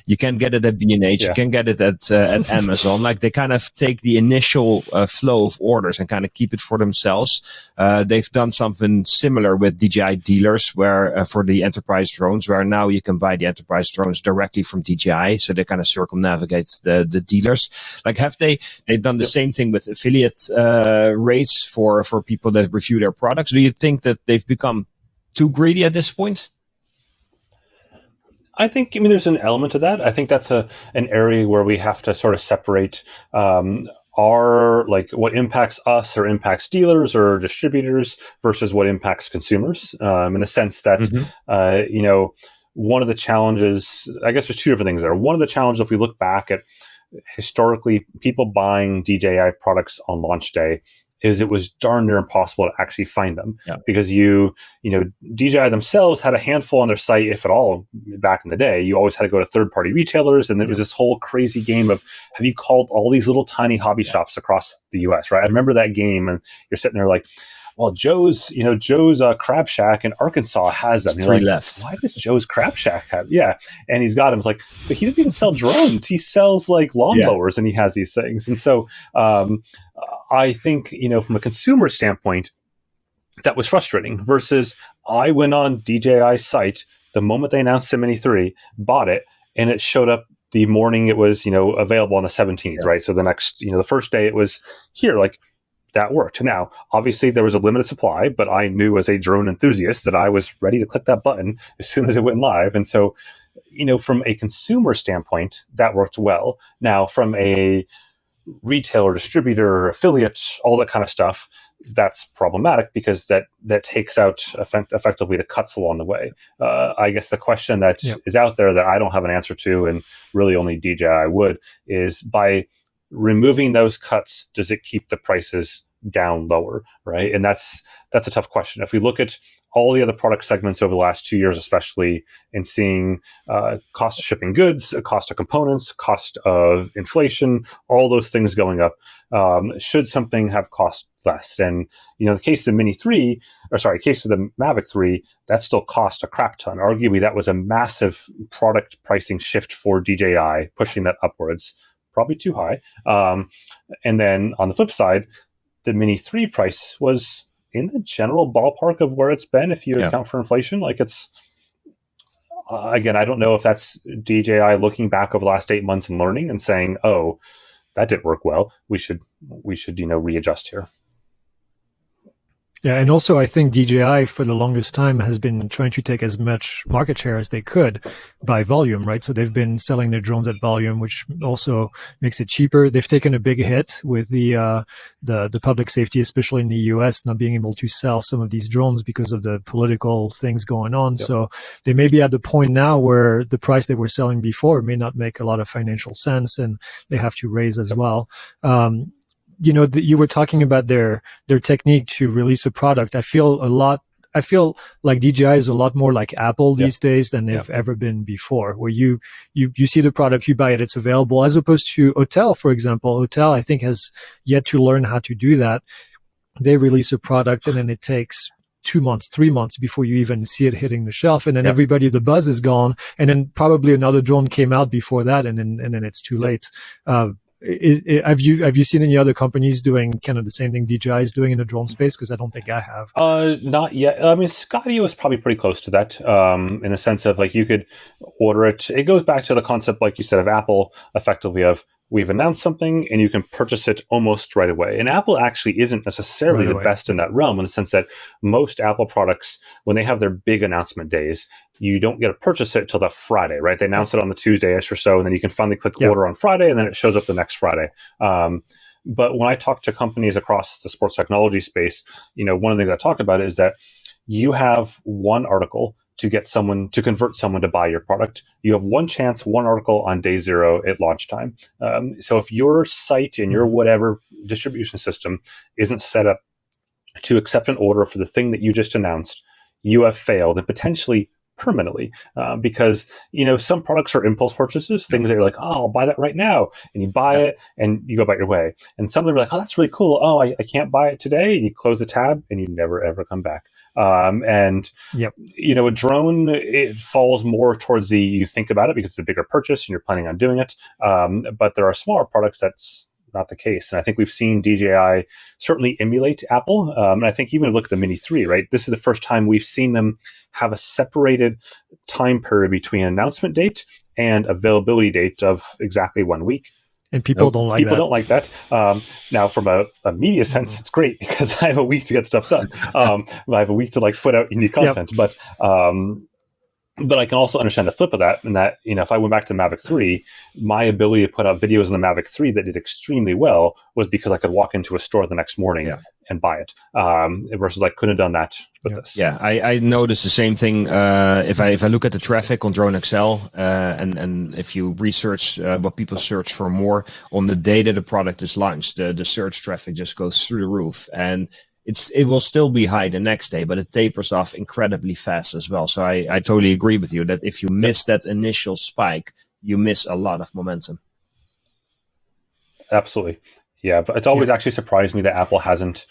you can't get it at B&H. You can get it at Amazon. Like they kind of take the initial flow of orders and kind of keep it for themselves. They've done something similar with DJI dealers where for the enterprise drones, where now you can buy the enterprise drones directly from DJI. So they kind of circumnavigate the dealers. Like they've done the same thing with affiliate rates for people that review their products. Do you think that they've become too greedy at this point? I mean, there's an element to that. I think that's an area where we have to sort of separate are like what impacts us or impacts dealers or distributors versus what impacts consumers, in the sense that, one of the challenges, I guess there's two different things there. One of the challenges, if we look back at historically people buying DJI products on launch day, is it was darn near impossible to actually find them, because DJI themselves had a handful on their site, if at all, back in the day. You always had to go to third-party retailers, and there was this whole crazy game of, have you called all these little tiny hobby shops across the US, right? I remember that game, and you're sitting there like, well, Joe's Crab Shack in Arkansas has them. There's three like, left. Why does Joe's Crab Shack have? Yeah, and he's got them. It's like, but he doesn't even sell drones. He sells like lawnmowers, and he has these things. And so, I think from a consumer standpoint, that was frustrating. Versus, I went on DJI's site the moment they announced the Mini 3, bought it, and it showed up the morning it was available on the 17th, right? So the next the first day it was here, like. That worked. Now, obviously, there was a limited supply, but I knew as a drone enthusiast that I was ready to click that button as soon as it went live. And so, from a consumer standpoint, that worked well. Now, from a retailer, distributor, affiliate, all that kind of stuff, that's problematic, because that takes out effectively the cuts along the way. I guess the question that is out there that I don't have an answer to, and really only DJI would, is by removing those cuts, does it keep the prices down lower, right? And that's a tough question. If we look at all the other product segments over the last 2 years, especially, and seeing cost of shipping goods, cost of components, cost of inflation, all those things going up, should something have cost less? And the case of the Mini 3, case of the Mavic 3, that still cost a crap ton. Arguably, that was a massive product pricing shift for DJI, pushing that upwards. Probably too high. And then on the flip side, the Mini 3 price was in the general ballpark of where it's been if you account for inflation. Like, it's, again, I don't know if that's DJI looking back over the last 8 months and learning and saying, oh, that didn't work well. We should readjust here. Yeah, and also I think DJI for the longest time has been trying to take as much market share as they could by volume, right? So they've been selling their drones at volume, which also makes it cheaper. They've taken a big hit with the public safety, especially in the US, not being able to sell some of these drones because of the political things going on. Yep. So they may be at the point now where the price they were selling before may not make a lot of financial sense, and they have to raise as well. You were talking about their technique to release a product. I feel like DJI is a lot more like Apple these days than they've ever been before, where you see the product, you buy it, it's available, as opposed to Hotel, for example. Hotel, I think, has yet to learn how to do that. They release a product, and then it takes 2 months, 3 months before you even see it hitting the shelf. And then the buzz is gone. And then probably another drone came out before that, and then it's too late. Have you seen any other companies doing kind of the same thing DJI is doing in the drone space? Because I don't think I have. Not yet. I mean, Skydio is probably pretty close to that, in the sense of, like, you could order it. It goes back to the concept, like you said, of Apple, effectively, of we've announced something and you can purchase it almost right away. And Apple actually isn't necessarily the best in that realm, in the sense that most Apple products, when they have their big announcement days, you don't get to purchase it till the Friday, right? They announce it on the Tuesday-ish or so, and then you can finally click order on Friday, and then it shows up the next Friday. But when I talk to companies across the sports technology space, one of the things I talk about is that you have one article to convert someone to buy your product. You have one chance, one article on day zero at launch time. So if your site and your whatever distribution system isn't set up to accept an order for the thing that you just announced, you have failed, and potentially permanently, because some products are impulse purchases, things that you're like, oh, I'll buy that right now, and you buy it and you go about your way. And some of them are like, oh, that's really cool. Oh, I can't buy it today, and you close the tab and you never ever come back. A drone, it falls more towards you think about it because it's a bigger purchase and you're planning on doing it. But there are smaller products that's not the case. And I think we've seen DJI certainly emulate Apple. And I think even look at the Mini 3, right? This is the first time we've seen them have a separated time period between announcement date and availability date of exactly 1 week. And people don't like that. People don't like that. Now, from a media sense, it's great because I have a week to get stuff done. I have a week to put out unique content. But But I can also understand the flip of that, and that, if I went back to the Mavic 3, my ability to put out videos in the Mavic 3 that did extremely well was because I could walk into a store the next morning and buy it, versus I couldn't have done that with this. Yeah, I noticed the same thing. If I look at the traffic on Drone XL, and if you research what people search for more on the day that the product is launched, the search traffic just goes through the roof, and it will still be high the next day, but it tapers off incredibly fast as well. So I totally agree with you that if you miss that initial spike, you miss a lot of momentum. Absolutely. Yeah, but it's always actually surprised me that Apple hasn't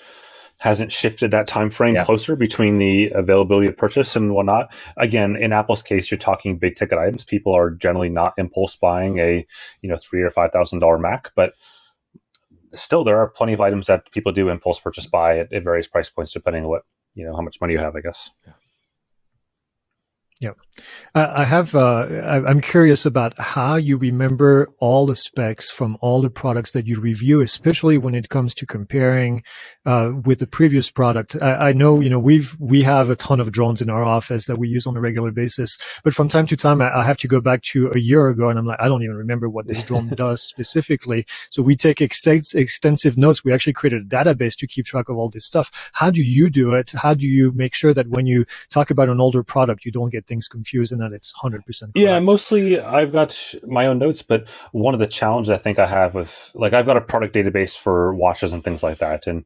shifted that time frame closer between the availability of purchase and whatnot. Again, in Apple's case, you're talking big ticket items. People are generally not impulse buying a $3,000 or $5,000 Mac, but still there are plenty of items that people do impulse purchase buy at various price points, depending on what how much money you have, I guess. Yeah. I'm curious about how you remember all the specs from all the products that you review, especially when it comes to comparing with the previous product. I know, we have a ton of drones in our office that we use on a regular basis, but from time to time, I have to go back to a year ago and I'm like, I don't even remember what this drone does specifically. So we take extensive notes. We actually created a database to keep track of all this stuff. How do you do it? How do you make sure that when you talk about an older product, you don't get things confused and that it's 100% correct? Yeah, mostly I've got my own notes, but one of the challenges I think I have with, I've got a product database for watches and things like that. And,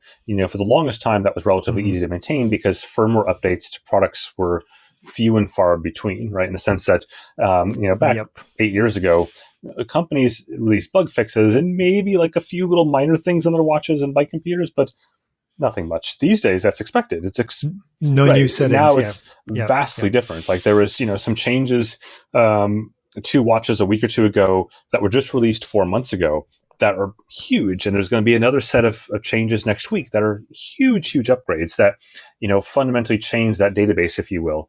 for the longest time, that was relatively easy to maintain because firmware updates to products were few and far between, right? In the sense that, back 8 years ago, companies released bug fixes and maybe a few little minor things on their watches and bike computers, but nothing much. These days, that's expected. It's new settings. Now it's vastly different. There was, some changes to watches a week or two ago that were just released 4 months ago that are huge, and there's going to be another set of changes next week that are huge upgrades that fundamentally change that database, if you will.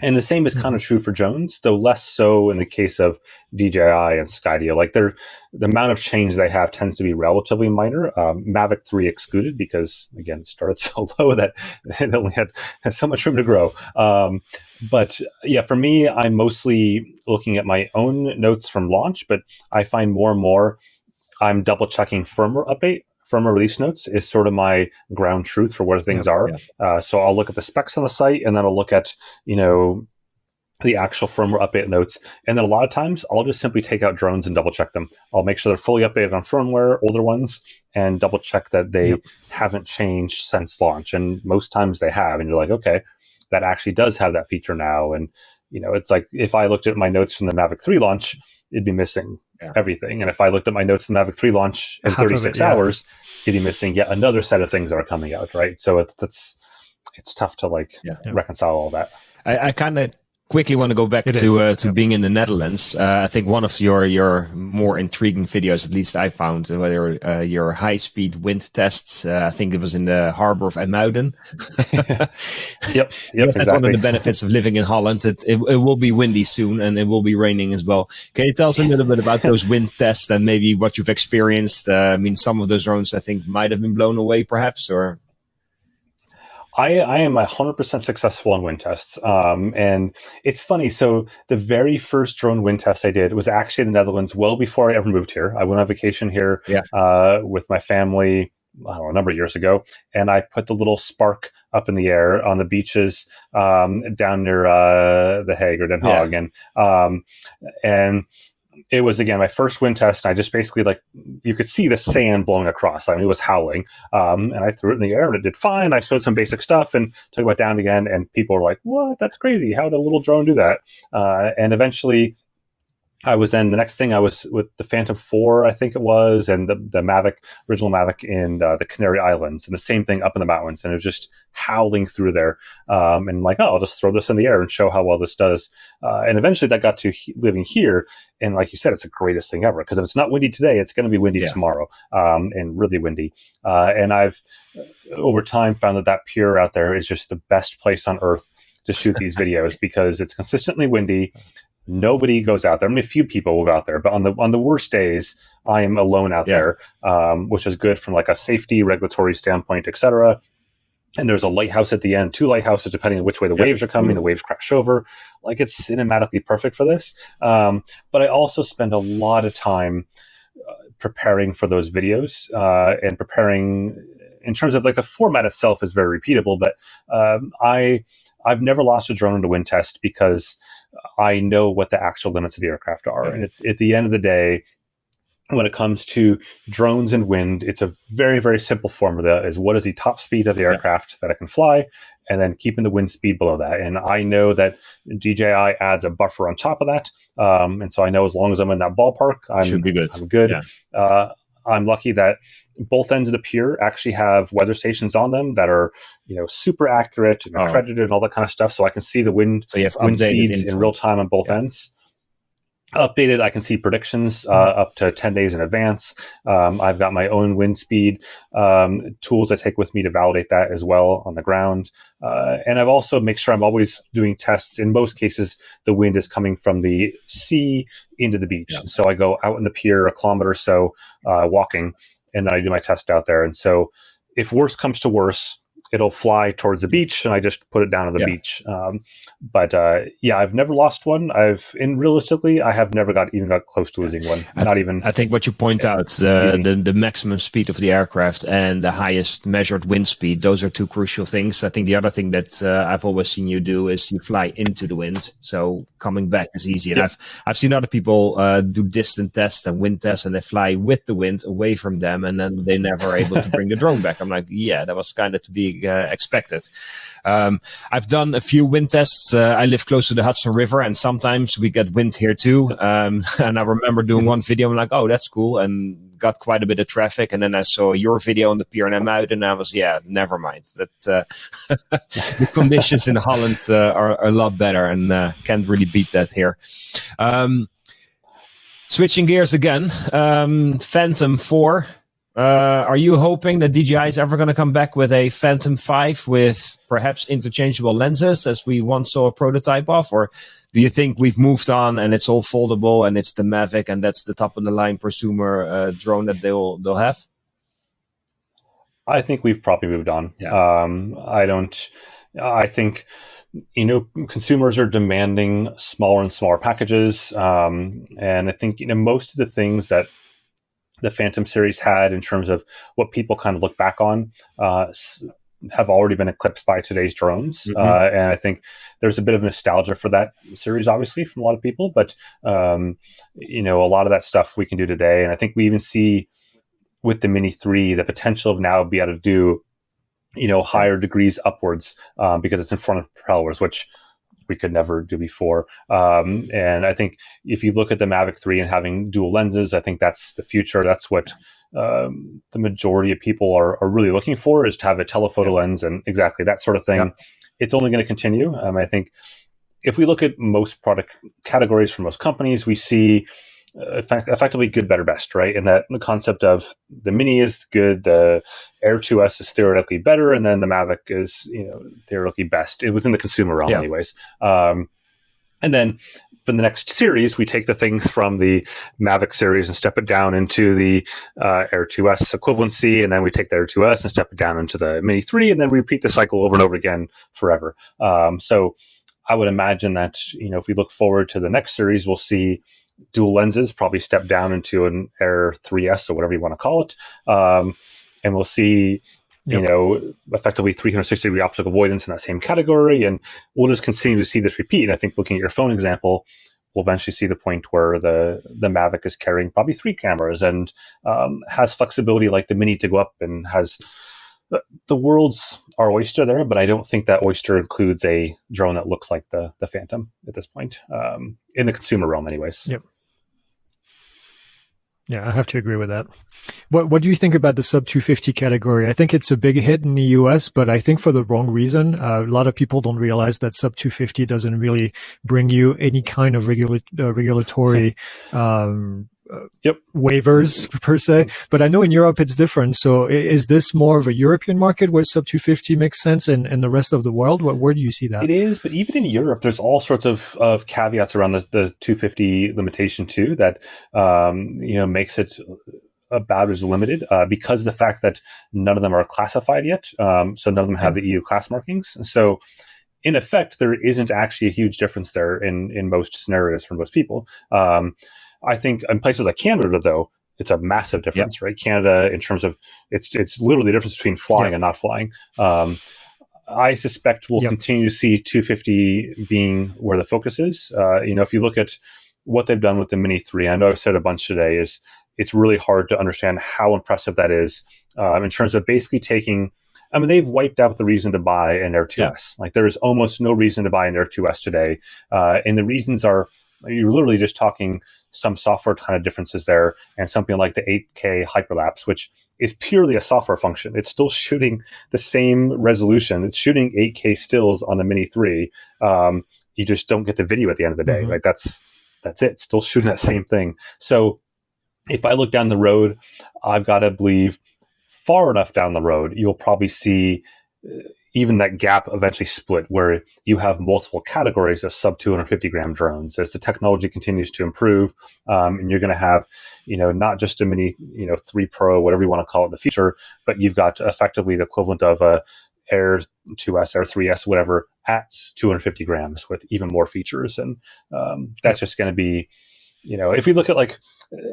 And the same is kind of true for drones, though less so in the case of DJI and Skydio. The amount of change they have tends to be relatively minor. Mavic 3 excluded because, again, it started so low that it only had so much room to grow. But yeah, for me, I'm mostly looking at my own notes from launch, but I find more and more I'm double checking firmware release notes is sort of my ground truth for where things are. So I'll look at the specs on the site, and then I'll look at, the actual firmware update notes. And then a lot of times I'll just simply take out drones and double check them. I'll make sure they're fully updated on firmware, older ones, and double check that they haven't changed since launch. And most times they have. And you're like, okay, that actually does have that feature now. And, it's like if I looked at my notes from the Mavic 3 launch, it'd be missing everything. And if I looked at my notes from the Mavic 3 launch in 36 hours, it'd be missing yet another set of things that are coming out, right? So it's tough to reconcile all that. I kind of quickly want to go back to being in the Netherlands. I think one of your more intriguing videos, at least I found, were your high-speed wind tests. I think it was in the harbor of IJmuiden. Yep, That's exactly. one of the benefits of living in Holland. It will be windy soon, and it will be raining as well. Can you tell us a little bit about those wind tests and maybe what you've experienced? Some of those drones I think might have been blown away, perhaps, or. I am 100% successful on wind tests. And it's funny. So the very first drone wind test I did was actually in the Netherlands well before I ever moved here. I went on vacation here with my family, I don't know, a number of years ago. And I put the little Spark up in the air on the beaches down near The Hague or Den Haag. And it was, again, my first wind test. And I just basically, you could see the sand blowing across. I mean, it was howling. And I threw it in the air and it did fine. I showed some basic stuff and took it down again. And people were like, what? That's crazy. How did a little drone do that? And eventually, I was then, the next thing I was with the Phantom 4, I think it was, and the Mavic, original Mavic in the Canary Islands, and the same thing up in the mountains. And it was just howling through there. And I'll just throw this in the air and show how well this does. And eventually that got to living here. And like you said, it's the greatest thing ever. Because if it's not windy today, it's going to be windy tomorrow, and really windy. And I've, over time, found that Pure out there is just the best place on earth to shoot these videos because it's consistently windy. Nobody goes out there. I mean, a few people will go out there, but on the worst days, I am alone out there, which is good from a safety, regulatory standpoint, etc. and there's a lighthouse at the end, 2 lighthouses, depending on which way the waves are coming. The waves crash over. Like, it's cinematically perfect for this. But I also spend a lot of time preparing for those videos and preparing in terms of like the format itself is very repeatable. But I've never lost a drone in a wind test because I know what the actual limits of the aircraft are. And at the end of the day, when it comes to drones and wind, it's a very, very simple formula is what is the top speed of the aircraft that I can fly, and then keeping the wind speed below that. And I know that DJI adds a buffer on top of that. And so I know as long as I'm in that ballpark, I'm good. Yeah. I'm lucky that both ends of the pier actually have weather stations on them that are, super accurate and accredited and all that kind of stuff. So I can see the wind speeds in real time on both ends. Updated, I can see predictions up to 10 days in advance. I've got my own wind speed tools I take with me to validate that as well on the ground. And I've also make sure I'm always doing tests. In most cases, the wind is coming from the sea into the beach. Yeah. So I go out in the pier a kilometer or so walking, and then I do my test out there. And so if worse comes to worse, it'll fly towards the beach, and I just put it down on the beach. But I've never lost one. Realistically, I have never got close to losing one. Not even. I think what you point out, the maximum speed of the aircraft and the highest measured wind speed, those are two crucial things. I think the other thing that I've always seen you do is you fly into the wind, so coming back is easy. And I've seen other people do distant tests and wind tests, and they fly with the wind away from them, and then they're never able to bring the drone back. I'm like, that was kind of to be expected. I've done a few wind tests. I live close to the Hudson River, and sometimes we get wind here too. And I remember doing one video. I'm like, oh, that's cool, and got quite a bit of traffic. And then I saw your video on the pier, and I'm out, and I was, never mind. That's the conditions in Holland are a lot better, and can't really beat that here. Switching gears again, Phantom 4. Are you hoping that DJI is ever going to come back with a Phantom 5 with perhaps interchangeable lenses, as we once saw a prototype of? Or do you think we've moved on and it's all foldable and it's the Mavic and that's the top of the line prosumer drone that they'll have? I think we've probably moved on. I think, consumers are demanding smaller and smaller packages. And I think, most of the things that the Phantom series had in terms of what people kind of look back on have already been eclipsed by today's drones. And I think there's a bit of nostalgia for that series, obviously, from a lot of people. But, a lot of that stuff we can do today. And I think we even see with the Mini 3 the potential of now be able to do, higher degrees upwards because it's in front of propellers, which we could never do before. And I think if you look at the Mavic 3 and having dual lenses, I think that's the future. That's what the majority of people are really looking for, is to have a telephoto lens and exactly that sort of thing. Yeah. It's only going to continue. I think if we look at most product categories for most companies, we see effectively good, better, best, right? And that the concept of the Mini is good, the Air 2S is theoretically better, and then the Mavic is, theoretically best within the consumer realm, anyways. And then for the next series, we take the things from the Mavic series and step it down into the Air 2S equivalency, and then we take the Air 2S and step it down into the Mini 3, and then we repeat the cycle over and over again forever. So I would imagine that, if we look forward to the next series, we'll see dual lenses probably step down into an Air 3S or whatever you want to call it. And we'll see, effectively 360-degree optical avoidance in that same category. And we'll just continue to see this repeat. And I think looking at your phone example, we'll eventually see the point where the Mavic is carrying probably 3 cameras and has flexibility like the Mini to go up and has the world's our oyster there, but I don't think that oyster includes a drone that looks like the Phantom at this point, in the consumer realm anyways. Yep. Yeah, I have to agree with that. What do you think about the sub 250 category? I think it's a big hit in the US, but I think for the wrong reason. A lot of people don't realize that sub 250 doesn't really bring you any kind of regulatory waivers per se. But I know in Europe it's different. So is this more of a European market where sub 250 makes sense, and the rest of the world? Where do you see that? It is, but even in Europe, there's all sorts of caveats around the 250 limitation too that makes it about as limited because of the fact that none of them are classified yet. So none of them have the EU class markings. So in effect, there isn't actually a huge difference there in most scenarios for most people. I think in places like Canada, though, it's a massive difference, right? Canada, in terms of it's literally the difference between flying and not flying. I suspect we'll continue to see 250 being where the focus is. If you look at what they've done with the Mini 3, I know I've said a bunch today, is it's really hard to understand how impressive that is in terms of basically taking. I mean, they've wiped out the reason to buy an Air 2S. Like, there is almost no reason to buy an Air 2S today, and the reasons are, you're literally just talking some software kind of differences there, and something like the 8K hyperlapse, which is purely a software function. It's still shooting the same resolution. It's shooting 8K stills on the Mini 3. You just don't get the video at the end of the day. Like, that's it. It's still shooting that same thing. So if I look down the road, I've got to believe far enough down the road, you'll probably see even that gap eventually split, where you have multiple categories of sub 250 gram drones as the technology continues to improve. And you're going to have, not just a Mini, 3 Pro, whatever you want to call it in the future, but you've got effectively the equivalent of a Air 2S, Air 3S, whatever, at 250 grams with even more features. And that's just going to be, if we look at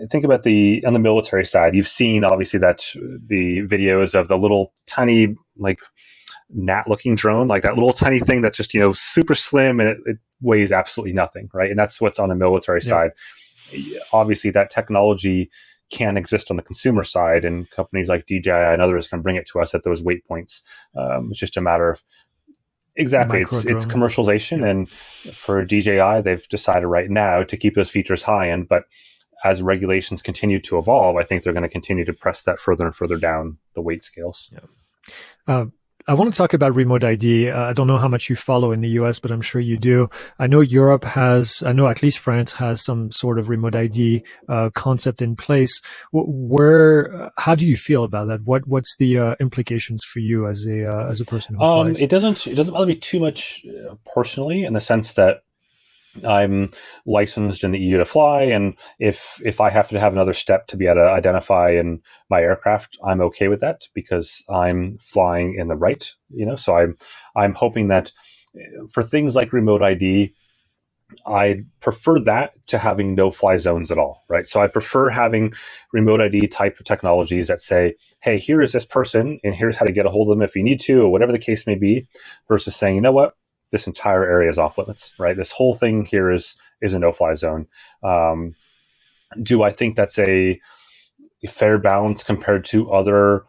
think about on the military side, you've seen obviously that the videos of the little tiny, gnat-looking drone, like that little tiny thing that's just super slim, and it weighs absolutely nothing, right? And that's what's on the military side. Obviously, that technology can exist on the consumer side, and companies like DJI and others can bring it to us at those weight points. It's just a matter of it's commercialization, and for DJI, they've decided right now to keep those features high end, but as regulations continue to evolve, I think they're going to continue to press that further and further down the weight scales. I want to talk about remote ID. I don't know how much you follow in the US, but I'm sure you do. I know Europe I know at least France has some sort of remote ID concept in place. How do you feel about that? What's the implications for you as a person who flies? It doesn't bother me too much personally, in the sense that I'm licensed in the EU to fly, and if I have to have another step to be able to identify in my aircraft, I'm okay with that because I'm flying in the right, So I'm hoping that for things like remote ID, I prefer that to having no fly zones at all, right? So I prefer having remote ID type of technologies that say, hey, here is this person, and here's how to get a hold of them if you need to, or whatever the case may be, versus saying, you know what? This entire area is off limits, right? This whole thing here is a no-fly zone. Do I think that's a fair balance compared to other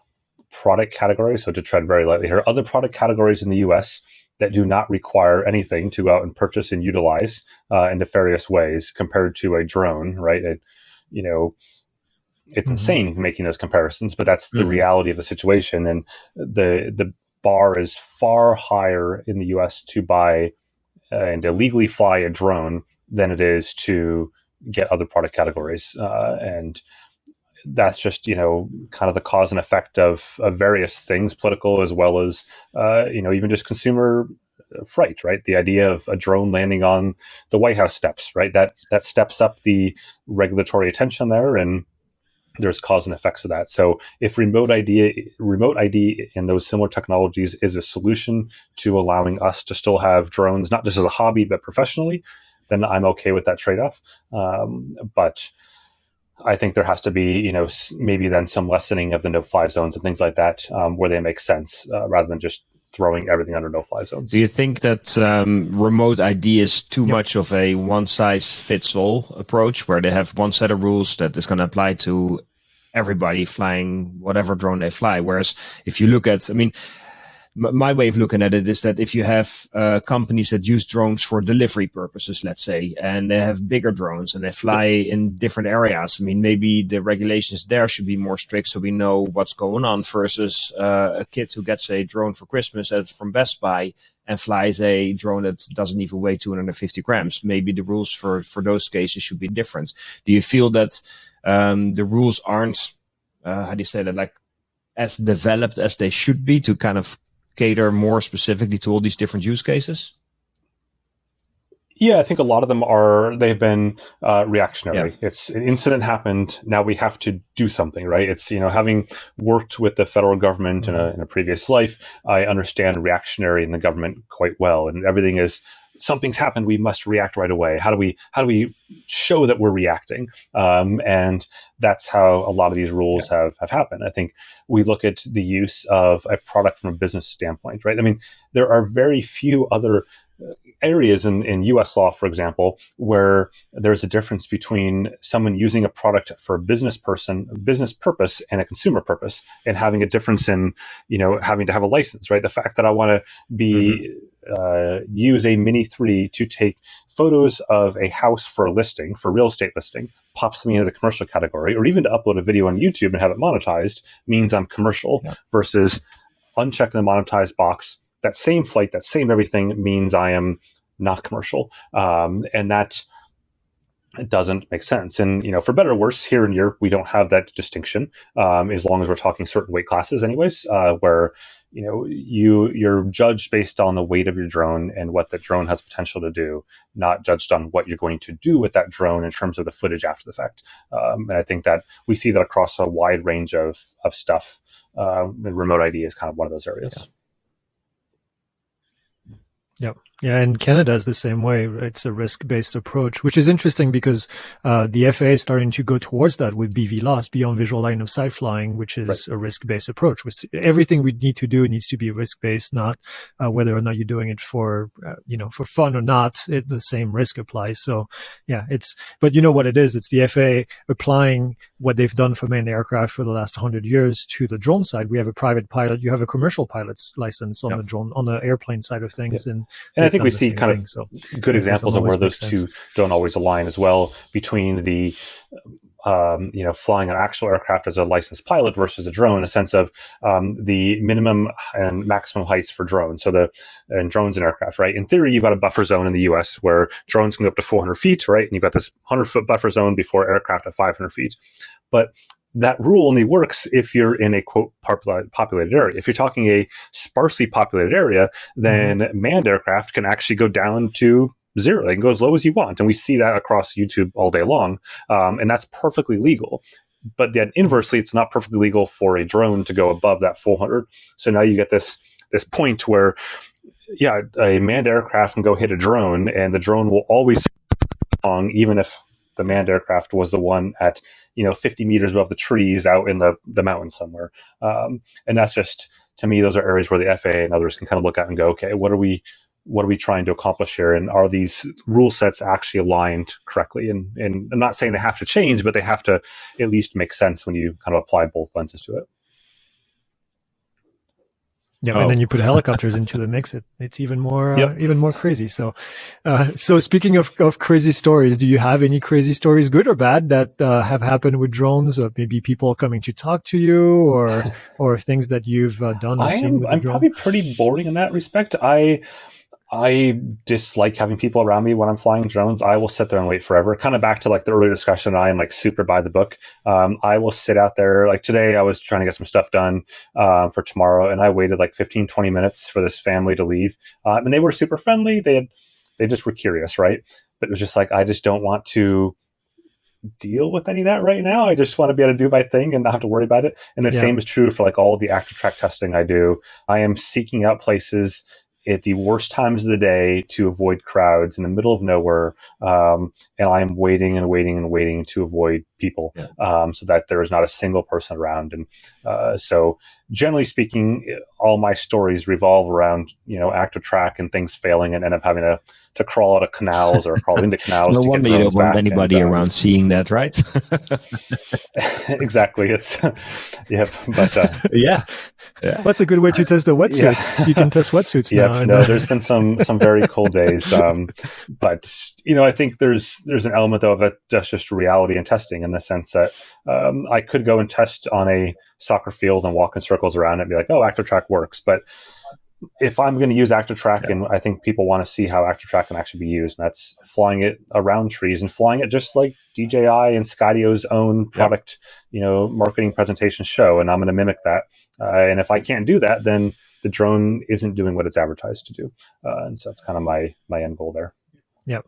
product categories? So to tread very lightly here, other product categories in the US that do not require anything to go out and purchase and utilize in nefarious ways compared to a drone, right? It's insane making those comparisons, but that's the reality of the situation. And the bar is far higher in the US to buy and illegally fly a drone than it is to get other product categories. And that's just, kind of the cause and effect of various things, political as well as, even just consumer fright, right? The idea of a drone landing on the White House steps, right? That steps up the regulatory attention there, and there's cause and effects of that. So if remote ID and those similar technologies is a solution to allowing us to still have drones, not just as a hobby, but professionally, then I'm okay with that trade-off. But I think there has to be, maybe then some lessening of the no-fly zones and things like that, where they make sense, rather than just throwing everything under no-fly zones. Do you think that remote ID is too much of a one-size-fits-all approach, where they have one set of rules that is going to apply to everybody flying whatever drone they fly? Whereas if you look at, my way of looking at it is that if you have companies that use drones for delivery purposes, let's say, and they have bigger drones and they fly in different areas, maybe the regulations there should be more strict so we know what's going on, versus a kid who gets a drone for Christmas from Best Buy and flies a drone that doesn't even weigh 250 grams. Maybe the rules for those cases should be different. Do you feel that the rules aren't, how do you say that, as developed as they should be to kind of cater more specifically to all these different use cases? Yeah, I think a lot of them they've been reactionary. It's an incident happened. Now we have to do something, right? It's, having worked with the federal government in a previous life, I understand reactionary in the government quite well. And everything is, something's happened, we must react right away. How do we show that we're reacting? And that's how a lot of these rules have happened. I think we look at the use of a product from a business standpoint, right? I mean, there are very few other areas in US law, for example, where there's a difference between someone using a product for a business purpose and a consumer purpose, and having a difference in, having to have a license, right? The fact that I want to be use a Mini 3 to take photos of a house for a listing, for real estate listing, pops me into the commercial category, or even to upload a video on YouTube and have it monetized means I'm commercial, versus unchecking the monetized box. That same flight, that same everything means I am not commercial. And that doesn't make sense. And, for better or worse, here in Europe, we don't have that distinction, as long as we're talking certain weight classes anyways, where, you're judged based on the weight of your drone and what the drone has potential to do, not judged on what you're going to do with that drone in terms of the footage after the fact. And I think that we see that across a wide range of stuff. And remote ID is kind of one of those areas. Yeah, and Canada is the same way. It's a risk-based approach, which is interesting because the FAA is starting to go towards that with BVLOS, beyond visual line of sight flying, which is a risk-based approach. Which everything we need to do needs to be risk-based, not whether or not you're doing it for for fun or not. The same risk applies. So yeah, but you know what it is? It's the FAA applying what they've done for manned aircraft for the last 100 years to the drone side. We have a private pilot. You have a commercial pilot's license on the drone, on the airplane side of things, and I think we see kind of good examples of where those two don't always align as well, between the flying an actual aircraft as a licensed pilot versus a drone, in the sense of the minimum and maximum heights for drones. So and drones and aircraft, right? In theory, you've got a buffer zone in the US where drones can go up to 400 feet, right? And you've got this 100-foot buffer zone before aircraft at 500 feet. But that rule only works if you're in a, quote, populated area. If you're talking a sparsely populated area, then manned aircraft can actually go down to zero. They can go as low as you want. And we see that across YouTube all day long. And that's perfectly legal. But then inversely, it's not perfectly legal for a drone to go above that 400. So now you get this point where, a manned aircraft can go hit a drone, and the drone will always long, even if the manned aircraft was the one at 50 meters above the trees out in the mountains somewhere. And that's just, to me, those are areas where the FAA and others can kind of look at and go, okay, what are we trying to accomplish here? And are these rule sets actually aligned correctly? And I'm not saying they have to change, but they have to at least make sense when you kind of apply both lenses to it. Yeah, and then you put helicopters into the mix. It's even more crazy. So, speaking of crazy stories, do you have any crazy stories, good or bad, that have happened with drones, or maybe people coming to talk to you, or things that you've done? I'm probably pretty boring in that respect. I dislike having people around me when I'm flying drones. I will sit there and wait forever. Kind of back to like the earlier discussion, I am like super by the book. I will sit out there. Like today, I was trying to get some stuff done for tomorrow, and I waited like 15, 20 minutes for this family to leave. And they were super friendly. They just were curious, right? But it was just like, I just don't want to deal with any of that right now. I just want to be able to do my thing and not have to worry about it. And the same is true for like all the active track testing I do. I am seeking out places at the worst times of the day to avoid crowds in the middle of nowhere. And I'm waiting and waiting and waiting to avoid people, so that there is not a single person around. And so generally speaking, all my stories revolve around, active track and things failing, and end up having to crawl out of canals or crawl into canals. No wonder you don't want anybody around seeing that, right? Exactly. It's but yeah. That's a good way to test the wetsuits. You can test wetsuits now. No, there's been some very cold days, but I think there's an element though of it, just reality and testing, in the sense that I could go and test on a soccer field and walk in circles around it and be like, oh, active track works. But if I'm going to use active track, and I think people want to see how active track can actually be used, and that's flying it around trees and flying it just like DJI and Skydio's own product, marketing presentation show. And I'm going to mimic that. And if I can't do that, then the drone isn't doing what it's advertised to do. And so that's kind of my end goal there. Yeah.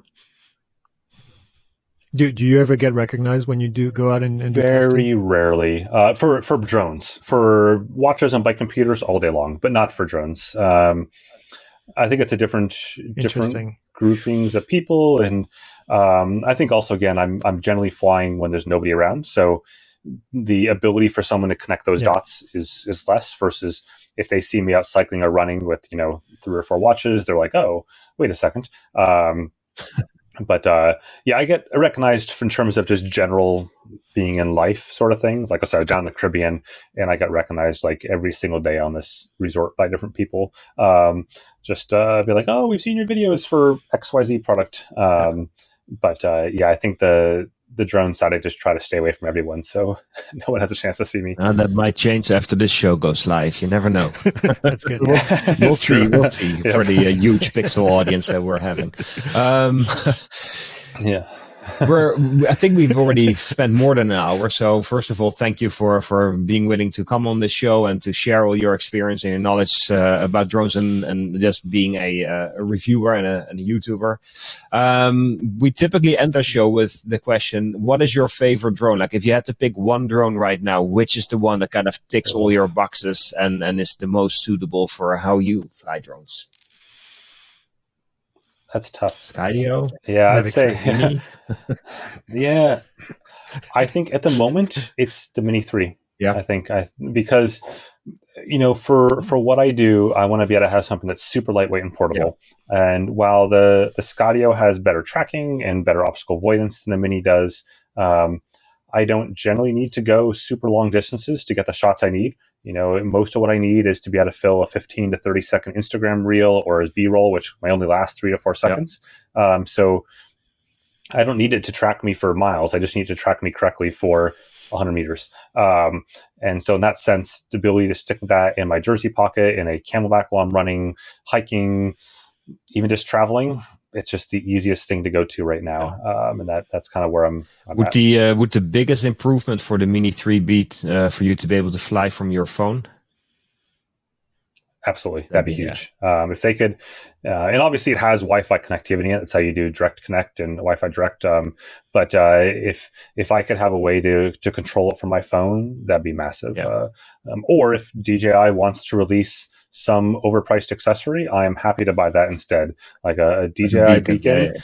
Do you ever get recognized when you do go out and do testing? Very rarely. For drones, for watches and bike computers all day long, but not for drones. I think it's a different groupings of people, and I think also again I'm generally flying when there's nobody around, so the ability for someone to connect those dots is less, versus if they see me out cycling or running with 3 or 4 watches, they're like, oh, wait a second. But I get recognized in terms of just general being in life sort of things. Like I said, down in the Caribbean, and I got recognized like every single day on this resort by different people. Just be like, oh, we've seen your videos for XYZ product. But I think the drone side, I just try to stay away from everyone, so no one has a chance to see me. That might change after this show goes live. You never know. That's good. We'll see for the huge PiXL audience that we're having. Yeah. I think we've already spent more than an hour. So first of all, thank you for being willing to come on this show and to share all your experience and your knowledge about drones and just being a reviewer and a YouTuber. We typically end our show with the question, what is your favorite drone? Like if you had to pick one drone right now, which is the one that kind of ticks all your boxes and is the most suitable for how you fly drones? That's tough. Skydio? Yeah, I'd say. Yeah, I think at the moment it's the Mini 3. Yeah, I think because for what I do, I want to be able to have something that's super lightweight and portable. Yeah. And while the Skydio has better tracking and better obstacle avoidance than the Mini does, I don't generally need to go super long distances to get the shots I need. Most of what I need is to be able to fill a 15 to 30 second Instagram reel or as B-roll, which may only last 3 to 4 seconds. Yeah. So I don't need it to track me for miles. I just need to track me correctly for 100 meters. And so in that sense, the ability to stick that in my jersey pocket, in a Camelback while I'm running, hiking, even just traveling, it's just the easiest thing to go to right now. And that's kind of where I'm would at. Would the biggest improvement for the Mini 3 be for you to be able to fly from your phone? Absolutely. That'd be huge. If they could, and obviously it has Wi-Fi connectivity in it. That's how you do direct connect and Wi-Fi direct. But if I could have a way to control it from my phone, that'd be massive. Yeah. Or if DJI wants to release some overpriced accessory, I'm happy to buy that instead. Like a DJI beacon. Yeah.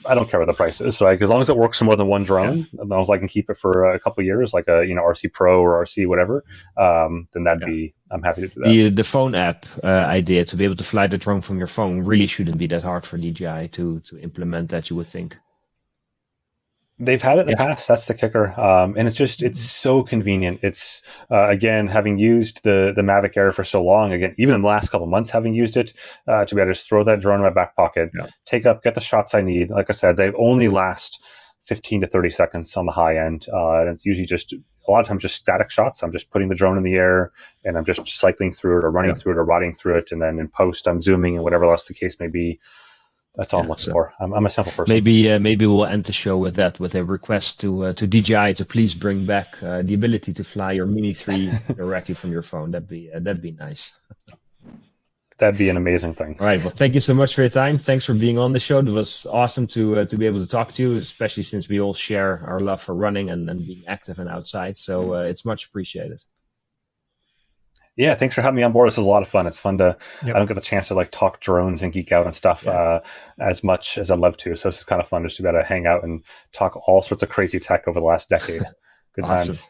I don't care what the price is. So as long as it works for more than one drone, as long as I can keep it for a couple of years, like a RC Pro or RC whatever, then that'd be. I'm happy to do that. The phone app idea to be able to fly the drone from your phone really shouldn't be that hard for DJI to implement that, you would think. They've had it in the past. That's the kicker. And it's so convenient. It's, again, having used the Mavic Air for so long, again, even in the last couple of months, having used it, to be able to just throw that drone in my back pocket, get the shots I need. Like I said, they only last 15 to 30 seconds on the high end. And it's usually just, a lot of times, just static shots. I'm just putting the drone in the air and I'm just cycling through it or running through it or riding through it. And then in post, I'm zooming and whatever else the case may be. That's all I'm looking for. I'm a simple person. Maybe we'll end the show with that, with a request to DJI to please bring back the ability to fly your Mini 3 directly from your phone. That'd be nice. That'd be an amazing thing. All right. Well, thank you so much for your time. Thanks for being on the show. It was awesome to be able to talk to you, especially since we all share our love for running and being active and outside. So it's much appreciated. Yeah, thanks for having me on board. This was a lot of fun. It's fun to, I don't get the chance to talk drones and geek out and stuff as much as I'd love to. So it's kind of fun just to be able to hang out and talk all sorts of crazy tech over the last decade. Good times.